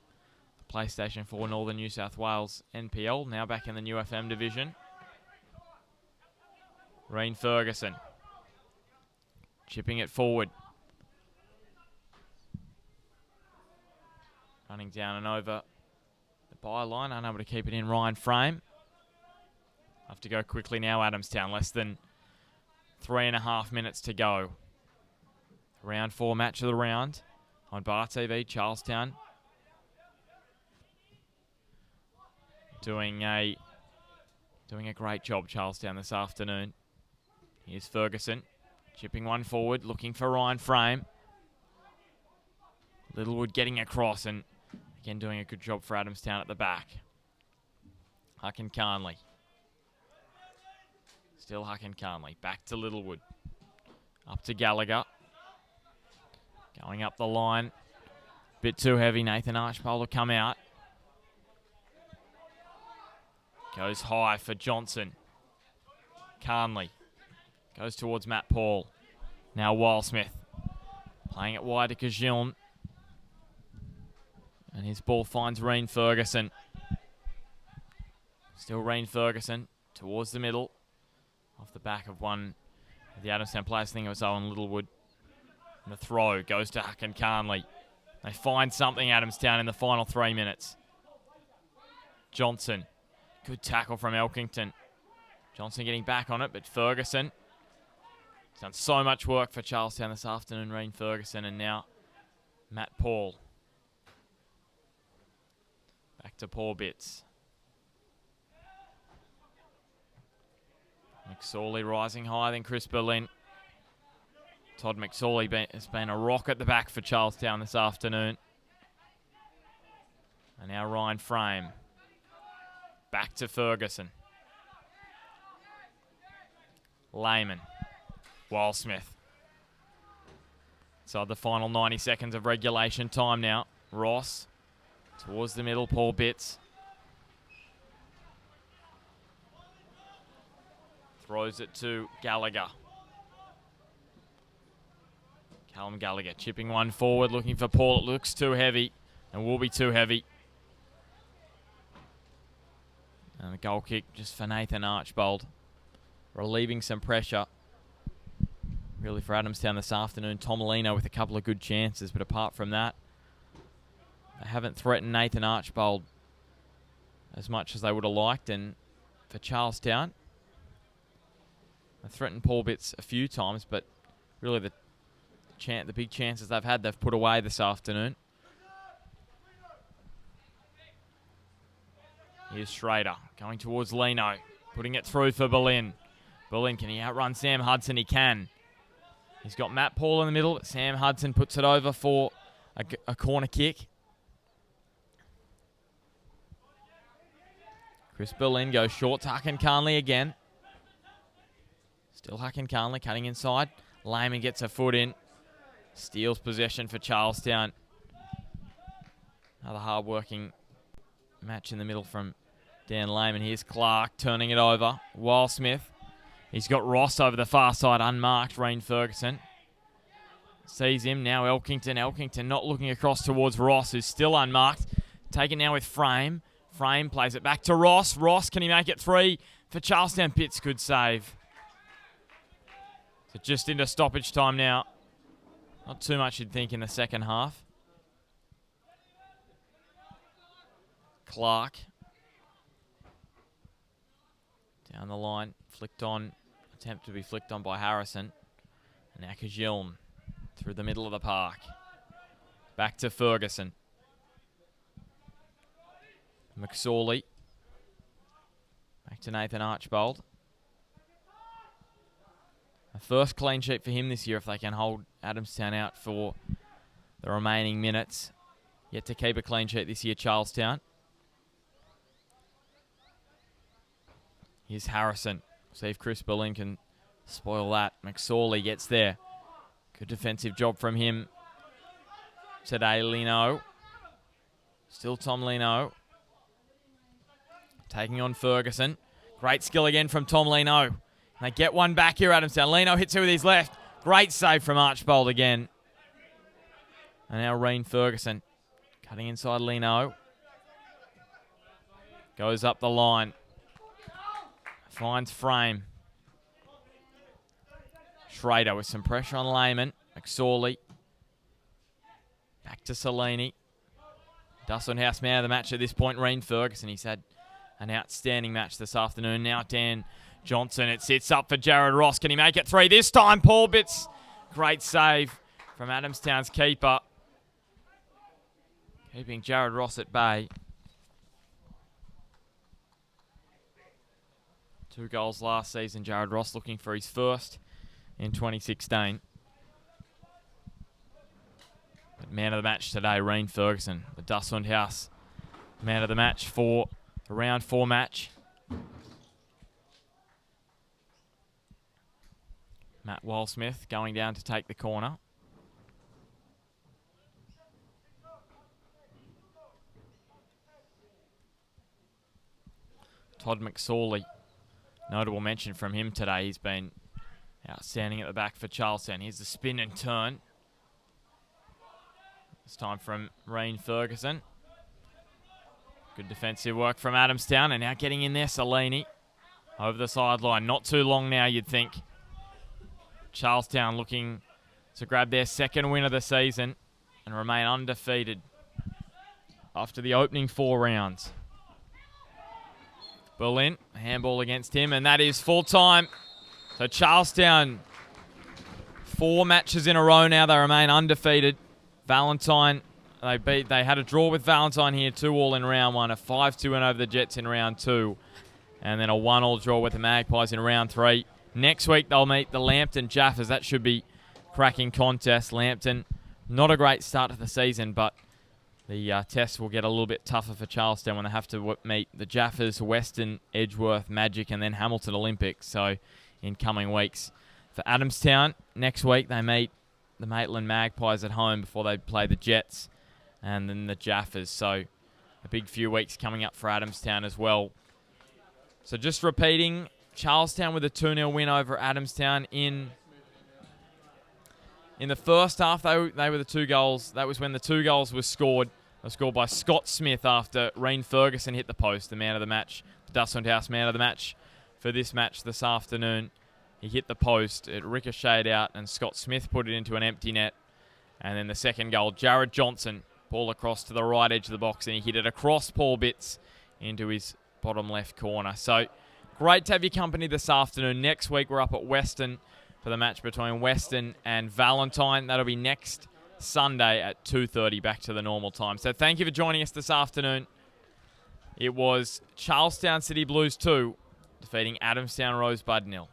the PlayStation 4 Northern New South Wales NPL. Now back in the New FM division. Reen Ferguson. Chipping it forward. Running down and over the byline. Unable to keep it in. Ryan Frame. Have to go quickly now, Adamstown. Less than 3.5 minutes to go. Round 4 match of the round on Bar TV. Charlestown doing a great job, Charlestown, this afternoon. Here's Ferguson chipping one forward, looking for Ryan Frame. Littlewood getting across and again doing a good job for Adamstown at the back. Huck and Carnley. Still Huck and Carnley. Back to Littlewood. Up to Gallagher. Going up the line. Bit too heavy. Nathan Archbold will come out. Goes high for Johnson. Carnley. Goes towards Matt Paul. Now Wildsmith. Playing it wide to Kajiln. And his ball finds Reen Ferguson. Still Reen Ferguson towards the middle. Off the back of one of the Adamstown players. I think it was Owen Littlewood. And the throw goes to Huck and Carnley. They find something, Adamstown, in the final 3 minutes. Johnson. Good tackle from Elkington. Johnson getting back on it, but Ferguson. He's done so much work for Charlestown this afternoon, Reen Ferguson, and now Matt Paul. Back to Paul Bitts. McSorley rising higher than Chris Berlin. Todd McSorley has been a rock at the back for Charlestown this afternoon. And now Ryan Frame. Back to Ferguson. Lehman. Wildsmith. So the final 90 seconds of regulation time now. Ross towards the middle. Paul Bitts. Throws it to Gallagher. Callum Gallagher chipping one forward, looking for Paul. It looks too heavy and will be too heavy. And the goal kick just for Nathan Archbold. Relieving some pressure. Really for Adamstown this afternoon. Tomolino with a couple of good chances, but apart from that, they haven't threatened Nathan Archbold as much as they would have liked. And for Charlestown, they threatened Paul Bitts a few times, but really the big chances they've put away this afternoon. Here's Schrader going towards Lino, putting it through for Berlin. Berlin, can he outrun Sam Hudson? He can. He's got Matt Paul in the middle. Sam Hudson puts it over for a corner kick. Chris Berlin goes short to Huck and Carnley again. Still Huck and Carnley cutting inside. Lehman gets a foot in. Steals possession for Charlestown. Another hard-working match in the middle from Dan Lehman. Here's Clark turning it over. Wildsmith. He's got Ross over the far side, unmarked. Reen Ferguson sees him. Now Elkington. Elkington not looking across towards Ross, who's still unmarked. Taken now with Frame. Frame plays it back to Ross. Ross, can he make it 3 for Charlestown? Pitts, good save. So just into stoppage time now. Not too much you'd think in the second half. Clark. Down the line, flicked on. Attempt to be flicked on by Harrison. And now Kajilm through the middle of the park. Back to Ferguson. McSorley. Back to Nathan Archbold. A first clean sheet for him this year if they can hold Adamstown out for the remaining minutes. Yet to keep a clean sheet this year, Charlestown. Here's Harrison. See if Chris Berlin can spoil that. McSorley gets there. Good defensive job from him today, Lino. Still Tom Lino. Taking on Ferguson. Great skill again from Tom Lino. They get one back here, Adamstown. Lino hits it with his left. Great save from Archbold again. And now Reen Ferguson. Cutting inside Lino. Goes up the line. Finds frame. Schrader with some pressure on Lehman. McSorley. Back to Salini. Dustin House man of the match at this point, Reen Ferguson. He's had an outstanding match this afternoon. Now Dan Johnson. It sits up for Jared Ross. Can he make it three this time? Paul Bitts. Great save from Adamstown's keeper. Keeping Jared Ross at bay. 2 goals last season. Jared Ross looking for his first in 2016. But man of the match today, Reen Ferguson. The Dustin House man of the match for the round 4 match. Matt Walsmith going down to take the corner. Todd McSorley. Notable mention from him today. He's been outstanding at the back for Charlestown. Here's the spin and turn. This time from Reen Ferguson. Good defensive work from Adamstown. And now getting in there, Salini. Over the sideline. Not too long now, you'd think. Charlestown looking to grab their second win of the season and remain undefeated after the opening 4 rounds. Berlin, handball against him, and that is full time. So Charlestown, 4 matches in a row now. They remain undefeated. Valentine, they had a draw with Valentine here, 2-2 in round 1, a 5-2 win over the Jets in round 2, and then a 1-1 draw with the Magpies in round 3. Next week they'll meet the Lambton Jaffers. That should be cracking contest. Lambton, not a great start to the season, but the test will get a little bit tougher for Charlestown when they have to meet the Jaffers, Western, Edgeworth, Magic, and then Hamilton Olympics. So in coming weeks. For Adamstown, next week they meet the Maitland Magpies at home before they play the Jets and then the Jaffers. So a big few weeks coming up for Adamstown as well. So just repeating, Charlestown with a 2-0 win over Adamstown in the first half. They were the 2 goals. That was when the 2 goals were scored. They were scored by Scott Smith after Reen Ferguson hit the post, the man of the match, the Dustin House man of the match for this match this afternoon. He hit the post, it ricocheted out, and Scott Smith put it into an empty net. And then the second goal, Jared Johnson, ball across to the right edge of the box, and he hit it across Paul Bitts into his bottom left corner. So great to have your company this afternoon. Next week we're up at Western for the match between Western and Valentine. That'll be next Sunday at 2:30, back to the normal time. So thank you for joining us this afternoon. It was Charlestown City Blues 2 defeating Adamstown Rosebud 0.